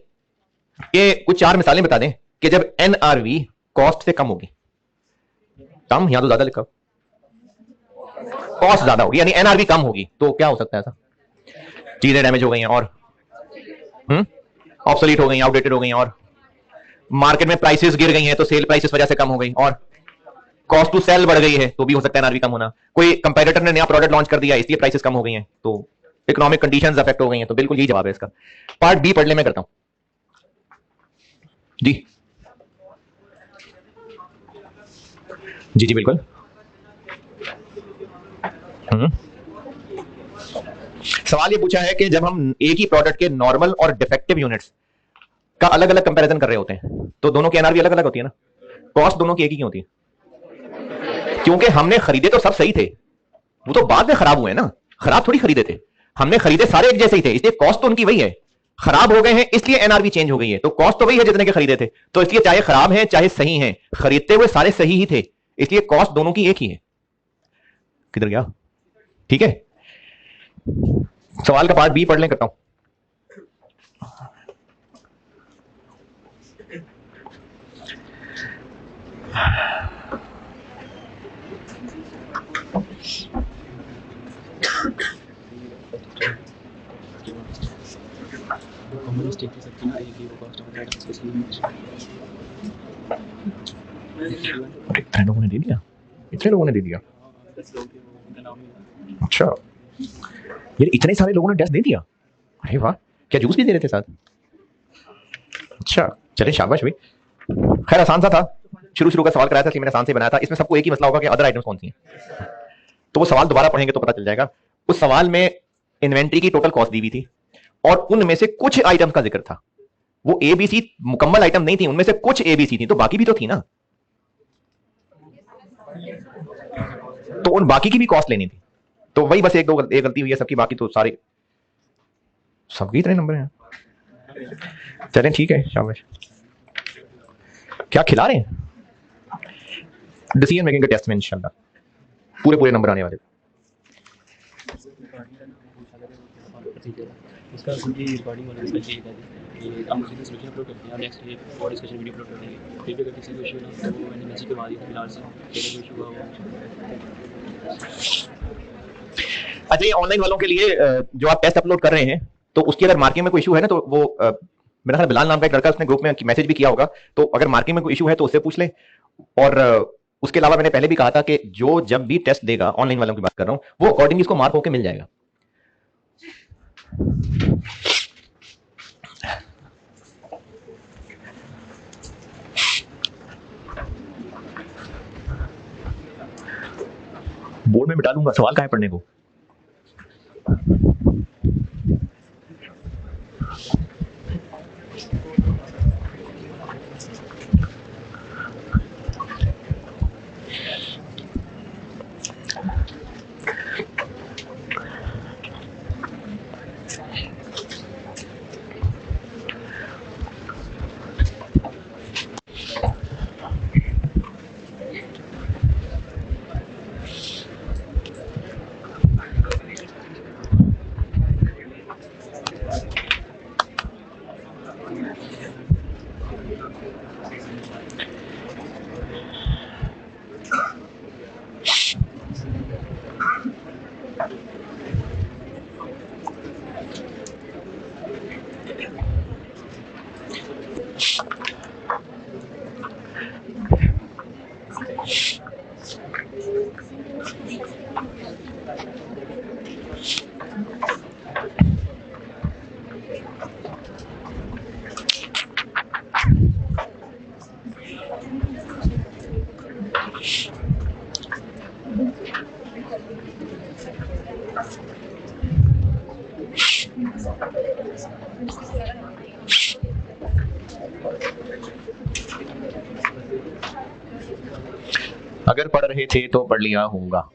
कि कुछ 4 मिसालें बता दें कि जब एनआरवी कॉस्ट से कम होगी, कम यहां तो ज्यादा लिखा, कॉस्ट ज्यादा होगी यानी एनआरवी कम होगी, तो क्या हो सकता है ऐसा? चीजें डैमेज हो गई हैं और ऑब्सोलीट हो गई, आउटडेटेड हो गई, और मार्केट में प्राइसेस गिर गई हैं तो सेल प्राइसेस वजह से कम हो गई, और कॉस्ट टू सेल बढ़ गई है तो भी हो सकता है एनआरवी कम होना, कोई कंपेटिटर ने नया प्रोडक्ट लॉन्च कर दिया इसलिए प्राइसेस कम हो गई हैं, तो इकोनॉमिक कंडीशंस अफेक्ट हो गई हैं, तो बिल्कुल यही जवाब है इसका। पार्ट बी पढ़ ले, मैं करता हूं जी जी जी बिल्कुल। सवाल ये पूछा है कि जब हम एक ही प्रोडक्ट के नॉर्मल और डिफेक्टिव यूनिट्स का अलग अलग कंपैरिजन कर रहे होते हैं तो दोनों की एनआरवी अलग अलग होती है ना, कॉस्ट दोनों की एक ही होती है, क्योंकि हमने खरीदे तो सब सही थे, वो तो बाद में खराब हुए ना, खराब थोड़ी खरीदे थे, हमने खरीदे सारे एक जैसे ही थे, इसलिए कॉस्ट तो उनकी वही है, खराब हो गए हैं इसलिए एनआरवी चेंज हो गई है, तो कॉस्ट तो वही है जितने के खरीदे थे, तो इसलिए चाहे खराब है चाहे सही है, खरीदते हुए सारे सही ही थे, इसलिए कॉस्ट दोनों की एक ही है। किधर गया? ठीक है, सवाल का पार्ट बी पढ़ लें, करता हूं। इतने लोगों ने दे दिया, इतने लोगों ने दे दिया, अच्छा यार इतने सारे लोगों ने टेस्ट दे दिया, अरे वाह, क्या जूस भी दे रहे थे साथ? अच्छा चलिए शाबाश भाई, खैर आसान सा था, शुरू शुरू का सवाल कराया था इसलिए मैंने आसान से बनाया था, इसमें सबको एक ही मसला होगा कि अदर आइटम्स कौन सी हैं, तो वो सवाल दोबारा पढ़ेंगे तो पता चल जाएगा। उस सवाल में इन्वेंट्री की टोटल कॉस्ट दी हुई थी और उनमें से कुछ आइटम्स का जिक्र था, वो एबीसी मुकम्मल आइटम नहीं थी, उनमें से कुछ एबीसी थी, तो बाकी भी तो थी ना, तो उन बाकी की भी कॉस्ट लेनी थी, तो वही बस एक गलती हुई है सबकी, बाकी तो सारे सबके इतने नंबर हैं। चलें ठीक है, शाबाश। क्या खिला रहे हैं? डिसीजन मेकिंग के टेस्ट में इंशाल्लाह पूरे पूरे नंबर आने वाले। इसका रिकॉर्डिंग वाला इसका चाहिए था कि हम मुझे सोल्यूशन अपलोड करते हैं, नेक्स्ट डे और डिस्कशन वीडियो अपलोड करेंगे, फिर भी अगर किसी को इशू ना तो मैंने मैसेज करवा दिया फिलहाल से, कोई इशू हुआ। अच्छा ये ऑनलाइन वालों के लिए जो आप टेस्ट अपलोड कर रहे हैं, तो उसकी अगर मार्किंग में कोई इशू है ना, तो वो मेरा ख्याल बिलाल नाम का एक लड़का उसने ग्रुप में मैसेज भी किया होगा, तो अगर मार्किंग में कोई इशू है तो उससे पूछ ले। और उसके अलावा मैंने पहले भी कहा था कि जो जब भी टेस्ट देगा, ऑनलाइन वालों की बात कर रहा हूं, वो अकॉर्डिंगली इसको मार्क होकर मिल जाएगा। बोर्ड में मिटा दूंगा, सवाल कहां है पढ़ने को? अगर पढ़ रहे थे तो पढ़ लिया होगा।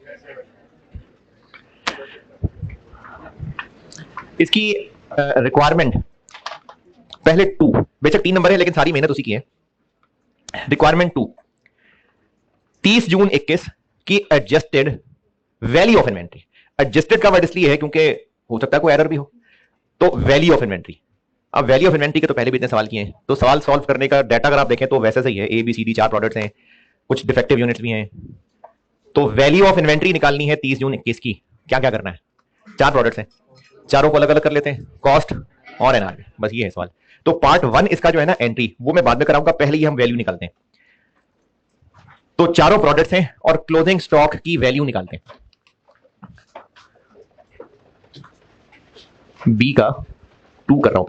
इसकी रिक्वायरमेंट पहले 2, बेशक 3 नंबर है लेकिन सारी मेहनत उसी की है। रिक्वायरमेंट 2, 30 जून 21 की adjusted value of inventory. Adjusted का वर्ड इसलिए है क्योंकि हो सकता है कोई एरर भी हो, तो वैल्यू ऑफ इन्वेंट्री। अब वैल्यू ऑफ इन्वेंट्री के तो पहले भी इतने सवाल किए हैं, तो सवाल सॉल्व करने का डाटा अगर आप देखें तो वैसे सही है। A B C D 4 products हैं, कुछ डिफेक्टिव यूनिट्स भी हैं। तो वैल्यू ऑफ इन्वेंट्री निकालनी है 30 जून 21 की। क्या क्या करना है? 4 प्रोडक्ट्स हैं, चारों को अलग अलग कर लेते हैं, कॉस्ट और एनआरवी, बस ये है सवाल। तो पार्ट 1 इसका जो है ना एंट्री, वो मैं बाद में कराऊंगा, पहले ही हम वैल्यू निकालते हैं। तो चारों प्रोडक्ट्स हैं और क्लोजिंग स्टॉक की वैल्यू निकालते हैं। बी का 2 कर रहा हूं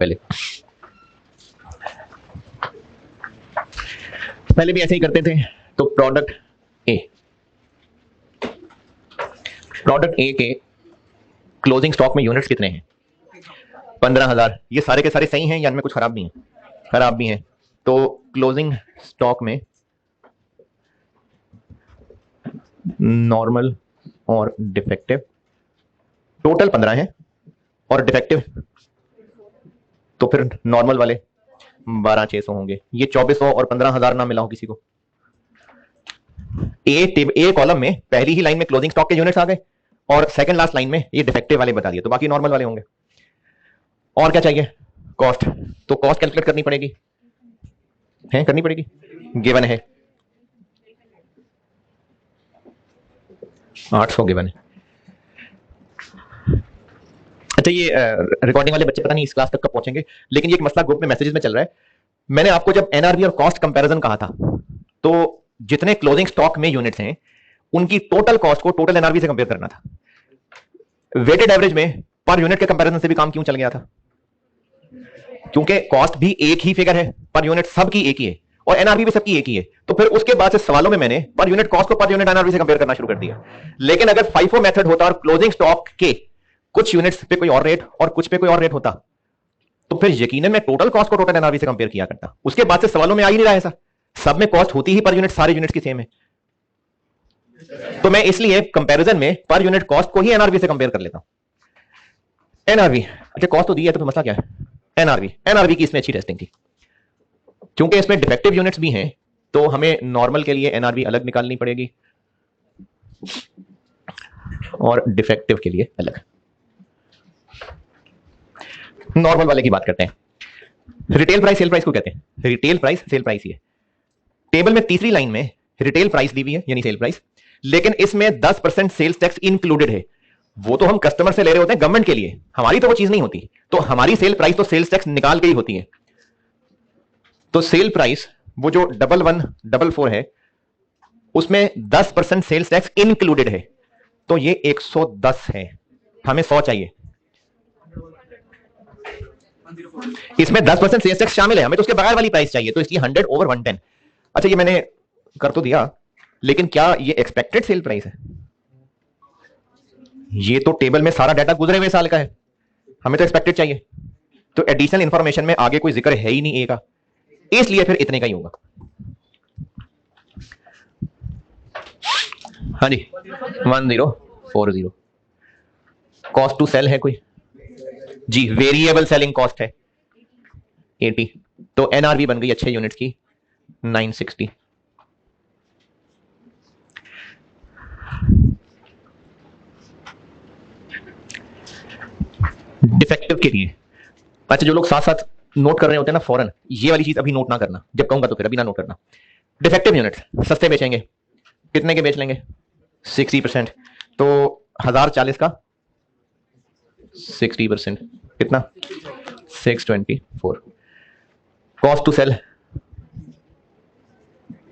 पहले भी ऐसे ही करते थे। तो प्रोडक्ट ए के क्लोजिंग स्टॉक में यूनिट्स कितने हैं? 15,000। ये सारे के सारे सही हैं या इनमें कुछ खराब भी हैं? खराब भी हैं। तो क्लोजिंग स्टॉक में नॉर्मल और डिफेक्टिव टोटल 15 है, और डिफेक्टिव तो फिर नॉर्मल वाले 12,600 होंगे। ये 2,400 और 15,000 ना मिला हो किसी को। ए कॉलम में पहली ही लाइन में क्लोजिंग स्टॉक के यूनिट्स आ गए, और सेकंड लास्ट लाइन में ये डिफेक्टिव वाले बता दिए, तो बाकी नॉर्मल वाले होंगे। और क्या चाहिए? कॉस्ट। तो कॉस्ट कैलकुलेट करनी पड़ेगी, है करनी पड़ेगी, गिवन है 800 गिवन है। अच्छा, ये रिकॉर्डिंग वाले बच्चे पता नहीं इस क्लास तक कब पहुंचेंगे, लेकिन ये एक मसला ग्रुप में मैसेजेस में चल रहा है। मैंने आपको जब एनआरवी और कॉस्ट कंपैरिजन कहा था, तो जितने क्लोजिंग स्टॉक में यूनिट्स हैं उनकी टोटल कॉस्ट को टोटल एनआरवी से कंपेयर करना था। वेटेड एवरेज में पर यूनिट के कंपैरिजन से भी काम क्यों चल गया था? क्योंकि कॉस्ट भी एक ही फिगर है, पर यूनिट सबकी एक ही है, और एनआरवी भी सबकी एक ही है। तो फिर उसके बाद से सवालों में मैंने पर यूनिट कॉस्ट को पर यूनिट एनआरवी से कंपेयर करना शुरू कर दिया। लेकिन अगर FIFO मेथड होता और क्लोजिंग स्टॉक के कुछ यूनिट्स पे कोई और रेट और कुछ पे कोई और रेट होता, तो फिर यकीनन मैं टोटल कॉस्ट को टोटल एनआरवी से कंपेयर किया करता। उसके बाद से सवालों में आ ही नहीं रहा है ऐसा, सब में कॉस्ट होती ही पर यूनिट सारे यूनिट्स की सेम है। तो मैं इसलिए कंपैरिजन में पर यूनिट कॉस्ट को ही एनआरवी से कंपेयर कर लेता हूं। एनआरवी, अच्छा कॉस्ट तो दी है, तो फिर मसला क्या है? एनआरवी की इसमें अच्छी टेस्टिंग थी, क्योंकि इसमें डिफेक्टिव यूनिट्स भी हैं, तो हमें नॉर्मल के लिए एनआरवी अलग निकालनी पड़ेगी और डिफेक्टिव के लिए अलग। नॉर्मल वाले की बात करते हैं। रिटेल प्राइस सेल प्राइस को कहते हैं, रिटेल प्राइस सेल प्राइस ही है। टेबल में तीसरी लाइन में रिटेल प्राइस दी हुई है, यानी सेल प्राइस, लेकिन इसमें 10% सेल्स टैक्स इंक्लूडेड है। वो तो हम कस्टमर से ले रहे होते हैं गवर्नमेंट के लिए, हमारी तो वो चीज नहीं होती। तो हमारी सेल प्राइस तो सेल्स टैक्स निकाल के ही होती है। तो सेल प्राइस वो जो 1144 है, उसमें 10% सेल्स टैक्स इंक्लूडेड है, तो ये 110 है। हमें 100 चाहिए, इसमें 10% सेल्स टैक्स शामिल है, हमें तो उसके बगैर वाली प्राइस चाहिए, तो इसलिए 100 ओवर 110। अच्छा, ये मैंने कर तो दिया, लेकिन क्या ये एक्सपेक्टेड सेल प्राइस है? ये तो टेबल में सारा डाटा गुजरे हुए साल का है, हमें तो एक्सपेक्टेड चाहिए। तो एडिशनल इंफॉर्मेशन में आगे कोई जिक्र है ही नहीं ए का, इसलिए फिर इतने का ही होगा। हाँ जी, 1040। कॉस्ट टू सेल है कोई? जी, वेरिएबल सेलिंग कॉस्ट है 80। तो एनआरवी बन गई अच्छे यूनिट्स की 960। डिफेक्टिव के लिए, अच्छा जो लोग साथ साथ नोट कर रहे होते हैं ना फौरन, ये वाली चीज अभी नोट ना करना, जब कहूंगा तो फिर अभी ना नोट करना। डिफेक्टिव यूनिट्स सस्ते बेचेंगे, कितने के बेच लेंगे? 60%। तो 1040 का 60% कितना? 624। Cost to sell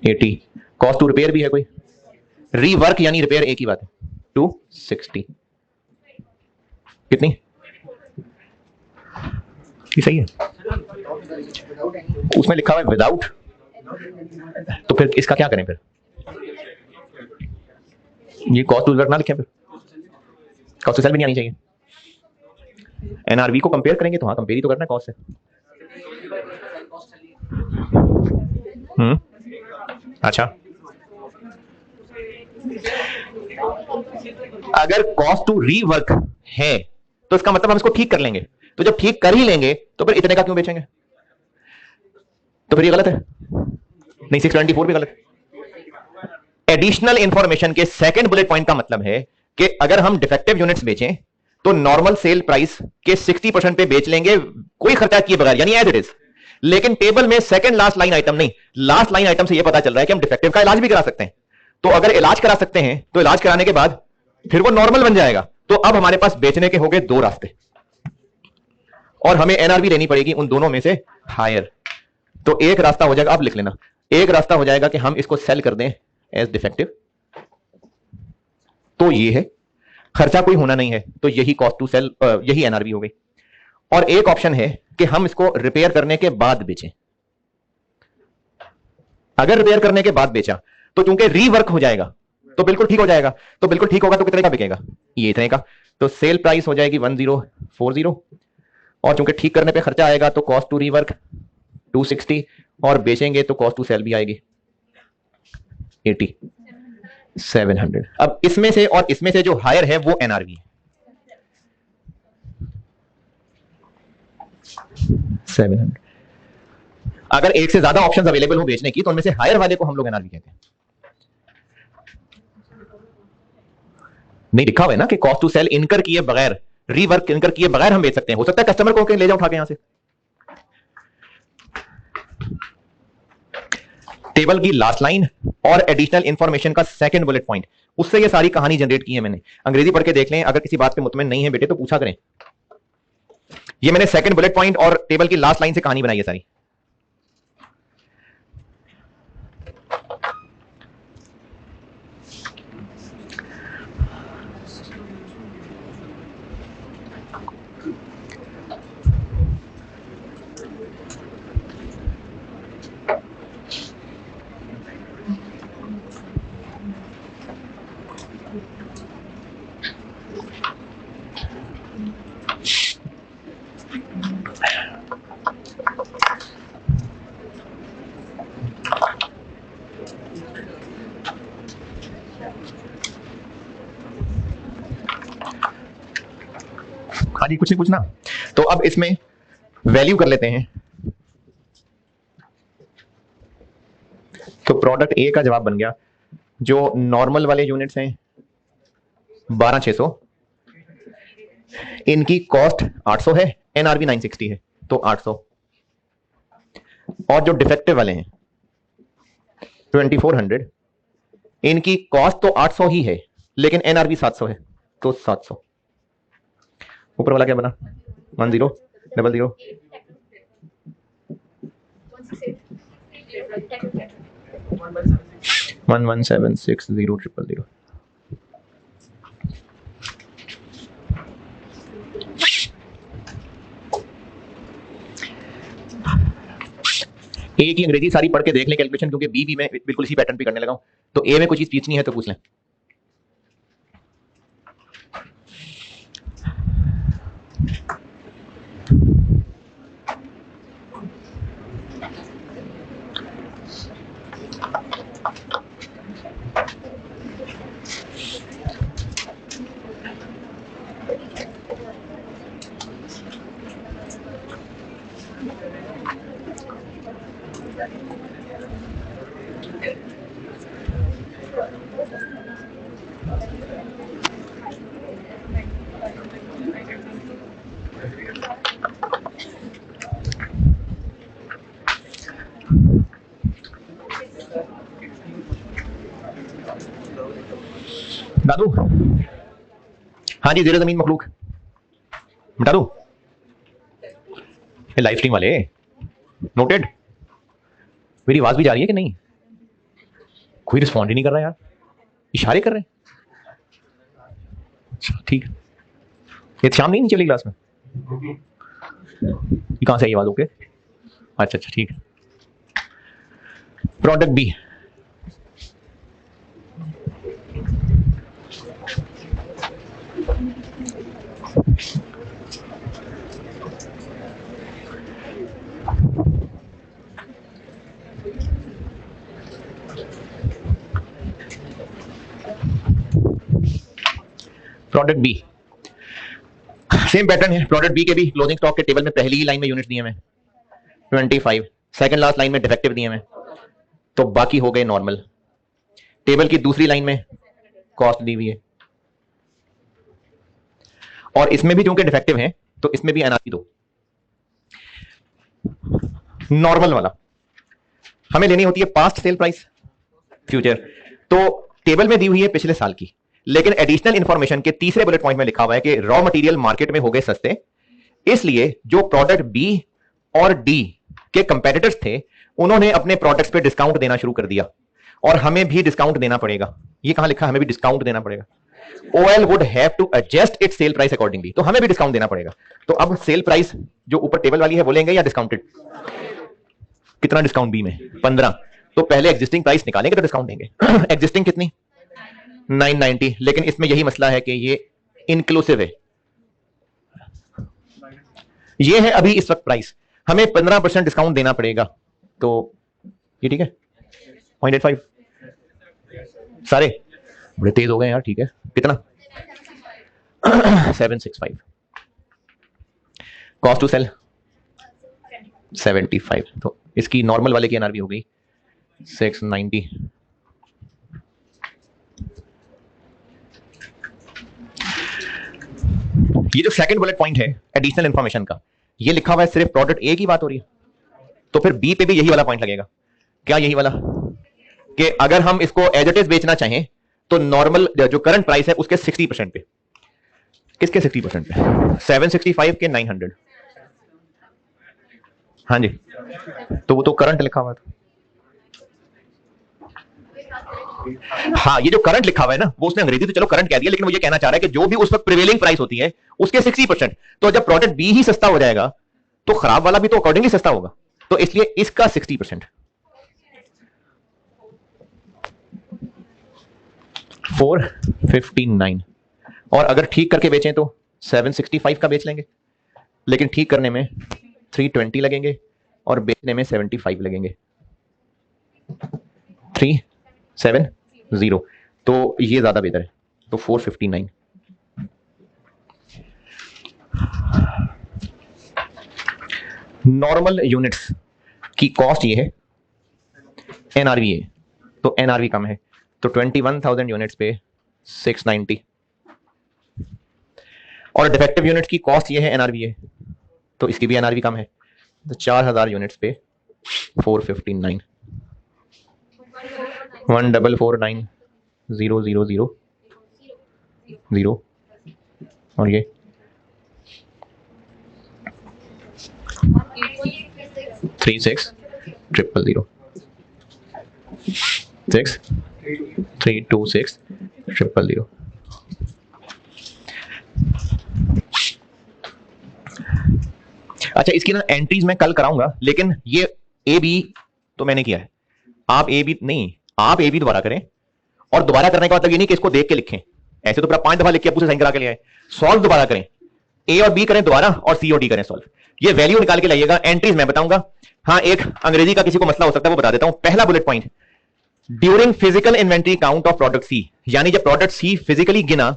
80। Cost to repair भी है कोई? रीवर्क यानी रिपेयर एक ही बात है, 260 कितनी? ये सही है, उसमें लिखा हुआ है विदाउट, तो फिर इसका क्या करें? फिर ये कॉस्ट टू वर्क ना लिखे, फिर कॉस्ट टू सेल भी नहीं आनी चाहिए। एनआरवी को कंपेयर करेंगे तो हाँ कंपेयर ही तो करना है कॉस्ट से। अच्छा, अगर कॉस्ट टू रीवर्क है तो इसका मतलब हम इसको ठीक कर लेंगे, तो जब ठीक कर ही लेंगे तो फिर इतने का क्यों बेचेंगे? तो फिर ये गलत है। नहीं, 624 भी गलत है। एडिशनल इंफॉर्मेशन के सेकंड बुलेट पॉइंट का मतलब है कि अगर हम डिफेक्टिव यूनिट्स बेचें तो नॉर्मल सेल प्राइस के 60% पे बेच लेंगे, कोई खर्चा किए बगैर, यानी एज इट इज। लेकिन टेबल में सेकंड लास्ट लाइन आइटम नहीं, लास्ट लाइन आइटम से यह पता चल रहा है कि हम डिफेक्टिव का इलाज भी करा सकते हैं। तो अगर इलाज करा सकते हैं तो इलाज कराने के बाद फिर वो नॉर्मल बन जाएगा। तो अब हमारे पास बेचने के हो गए दो रास्ते, और हमें एनआरवी लेनी पड़ेगी उन दोनों में से हायर। तो एक रास्ता हो जाएगा, आप लिख लेना, एक रास्ता हो जाएगा कि हम इसको सेल कर दें एज डिफेक्टिव, तो ये है, खर्चा कोई होना नहीं है, तो यही कॉस्ट टू सेल, यही एनआरवी हो गई। और एक ऑप्शन है कि हम इसको रिपेयर करने के बाद बेचें। अगर रिपेयर करने के बाद बेचा तो चूंकि रीवर्क हो जाएगा तो बिल्कुल ठीक हो जाएगा, तो बिल्कुल ठीक होगा तो कितने का बिकेगा? ये इतने का। तो सेल प्राइस हो जाएगी 1040, और चूंकि ठीक करने पे खर्चा आएगा तो कॉस्ट टू रीवर्क 260, और बेचेंगे तो कॉस्ट टू सेल भी आएगी 8700। अब इसमें से और इसमें से जो हायर है वो एनआरवी है 700। अगर एक से ज्यादा ऑप्शंस अवेलेबल हो बेचने की तो उनमें से हायर वाले को हम लोग एनआरवी कहते हैं। नहीं लिखा हुआ है ना कि कॉस्ट टू सेल इनकर किए बगैर, रीवर्क इनकर किए बगैर हम बेच सकते हैं। हो सकता है कस्टमर को ले जाओ उठा के यहां से। टेबल की लास्ट लाइन और एडिशनल इंफॉर्मेशन का सेकंड बुलेट पॉइंट, उससे ये सारी कहानी जनरेट की है मैंने। अंग्रेजी पढ़ के देख लें, अगर किसी बात पे मुतमिन नहीं है बेटे तो पूछा करें। ये मैंने सेकंड बुलेट पॉइंट और टेबल की लास्ट लाइन से कहानी बनाई है सारी। हाँ जी, कुछ नहीं पूछना। तो अब इसमें वैल्यू कर लेते हैं। तो प्रोडक्ट ए का जवाब बन गया, जो नॉर्मल वाले यूनिट्स हैं 12600, इनकी कॉस्ट 800 है, एनआरवी 960 है, तो 800। और जो डिफेक्टिव वाले हैं 2400, इनकी कॉस्ट तो 800 ही है लेकिन एनआरवी 700 है, तो 700। ऊपर वाला क्या बना? 1000 117600000। ए की अंग्रेजी सारी पढ़ के देख लें कैलकुलेशन, क्योंकि बी भी मैं बिल्कुल इसी पैटर्न पे करने लगा हूं। तो ए में कोई चीज पूछनी है तो पूछ लें। दादू, हाँ जी, ज़ेरे ज़मीन मखलूक मिटा दो। लाइव स्ट्रीम वाले नोटेड। मेरी आवाज भी जा रही है कि नहीं? कोई रिस्पॉन्ड ही नहीं कर रहा यार, इशारे कर रहे हैं। ठीक है, ये शाम नहीं नीचे वाली क्लास में, ये कहां से आई आवाज? ओके, अच्छा अच्छा ठीक है। Product B, product B same pattern है। प्रोडक्ट बी के भी क्लोजिंग स्टॉक के टेबल में पहली ही लाइन में यूनिट दिए हुए 25, सेकंड लास्ट लाइन में डिफेक्टिव दिए हुए, तो बाकी हो गए नॉर्मल। टेबल की दूसरी लाइन में कॉस्ट दी हुई है, और इसमें भी क्योंकि डिफेक्टिव है तो इसमें भी एनआरवी दो। नॉर्मल वाला हमें लेनी होती है पास्ट सेल प्राइस फ्यूचर, तो टेबल में दी हुई है पिछले साल की, लेकिन एडिशनल इंफॉर्मेशन के तीसरे बुलेट पॉइंट में लिखा हुआ है कि रॉ मटेरियल मार्केट में हो गए सस्ते, इसलिए जो प्रोडक्ट बी और डी के कंपेटिटर्स थे उन्होंने अपने प्रोडक्ट्स पे डिस्काउंट देना शुरू कर दिया, और हमें भी डिस्काउंट देना पड़ेगा। ये कहां लिखा? हमें भी डिस्काउंट देना पड़ेगा। OL would have to adjust its sale price accordingly, तो हमें भी डिस्काउंट देना पड़ेगा। तो अब सेल प्राइस जो ऊपर टेबल वाली है वो लेंगे या डिस्काउंटेड? कितना डिस्काउंट बी में? 15, तो पहले एग्जिस्टिंग प्राइस निकालेंगे तो डिस्काउंट देंगे। एग्जिस्टिंग कितनी? 990, लेकिन इसमें यही मसला है कि ये इंक्लूसिव है, ये है अभी इस वक्त प्राइस, हमें 15% डिस्काउंट देना पड़ेगा, तो ये ठीक है। 0.85 सारे बड़े तेज हो गए यार, ठीक है। कितना? 765। कॉस्ट टू सेल 75, तो इसकी नॉर्मल वाले की एनआरवी हो गई 690। ये जो सेकंड बुलेट पॉइंट है एडिशनल इंफॉर्मेशन का, ये लिखा हुआ है सिर्फ प्रोडक्ट ए की बात हो रही है, तो फिर बी पे भी यही वाला पॉइंट लगेगा। क्या यही वाला? कि अगर हम इसको एज इट इज बेचना चाहें तो नॉर्मल जो करंट प्राइस है उसके 60% पे। किसके 60% पे? 765 के 900। हाँ जी, तो वो तो करंट लिखा हुआ था। हाँ, ये जो करंट लिखा हुआ है ना, वो उसने अंग्रेजी तो चलो करंट कह दिया, लेकिन वो ये कहना चाह रहा है कि जो भी उस वक्त प्रिवेलिंग प्राइस होती है उसके 60%। तो जब प्रोडक्ट बी ही सस्ता हो जाएगा तो खराब वाला भी तो अकॉर्डिंगली सस्ता होगा, तो इसलिए इसका 60%। 459, और अगर ठीक करके बेचें तो 765 का बेच लेंगे, लेकिन ठीक करने में 320 लगेंगे और बेचने में 75 लगेंगे। 370, तो ये ज्यादा बेहतर है, तो 459। नॉर्मल यूनिट्स की कॉस्ट ये है, एनआरवी है, तो एनआरवी कम है, तो 21,000 यूनिट्स पे 690, और डिफेक्टिव यूनिट की कॉस्ट ये है, एनआरवी है, तो इसकी भी एनआरवी कम है, तो 4000 यूनिट्स पे 459। 1449000 और ये 36000 632600। अच्छा, इसकी ना एंट्रीज मैं कल कराऊंगा, लेकिन ये ए बी तो मैंने किया है, आप ए बी नहीं, आप ए बी दोबारा करें, और दोबारा करने का मतलब ये नहीं कि इसको देख के लिखें, ऐसे तो पूरा 5 दफा लिख के पूरे साइन करा के ले आए। सॉल्व दोबारा करें, ए और बी करें दोबारा और सी और डी करें सॉल्व, ये वैल्यू निकाल के लाइएगा। एंट्रीज मैं बताऊंगा। हाँ, एक अंग्रेजी का किसी को मसला हो सकता है वो बता देता हूं। पहला bullet point, during physical inventory count of product C, यानी जब प्रोडक्ट सी फिजिकली गिना,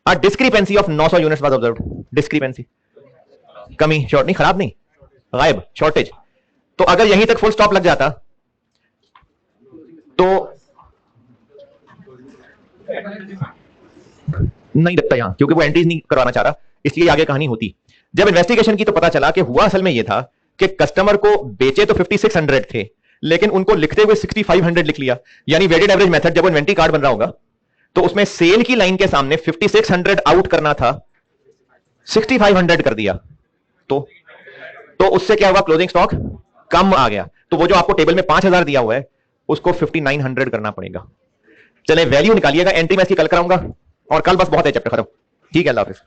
a discrepancy of 900 units was observed. Discrepancy, कमी, शॉर्ट नहीं, खराब नहीं, गायब, शॉर्टेज। तो अगर यहीं तक फुल स्टॉप लग जाता तो नहीं लगता यहां, क्योंकि वो एंट्रीज नहीं करवाना चाह रहा, इसलिए आगे कहानी होती। जब इन्वेस्टिगेशन की तो पता चला कि हुआ असल में यह था कि कस्टमर को बेचे तो 5600 थे, लेकिन उनको लिखते हुए 6500 लिख लिया। यानी वेटेड एवरेज मेथड जब इन्वेंट्री कार्ड बन रहा होगा तो उसमें सेल की लाइन के सामने 5600 आउट करना था, 6500 कर दिया, तो उससे क्या हुआ? क्लोजिंग स्टॉक कम आ गया। तो वो जो आपको टेबल में 5000 दिया हुआ है उसको 5900 करना पड़ेगा। चले वैल्यू निकालिएगा। एंट्री मैं इसकी कल कराऊंगा, और कल बस बहुत है चैप्टर खत्म। ठीक है, अल्लाह हाफिज।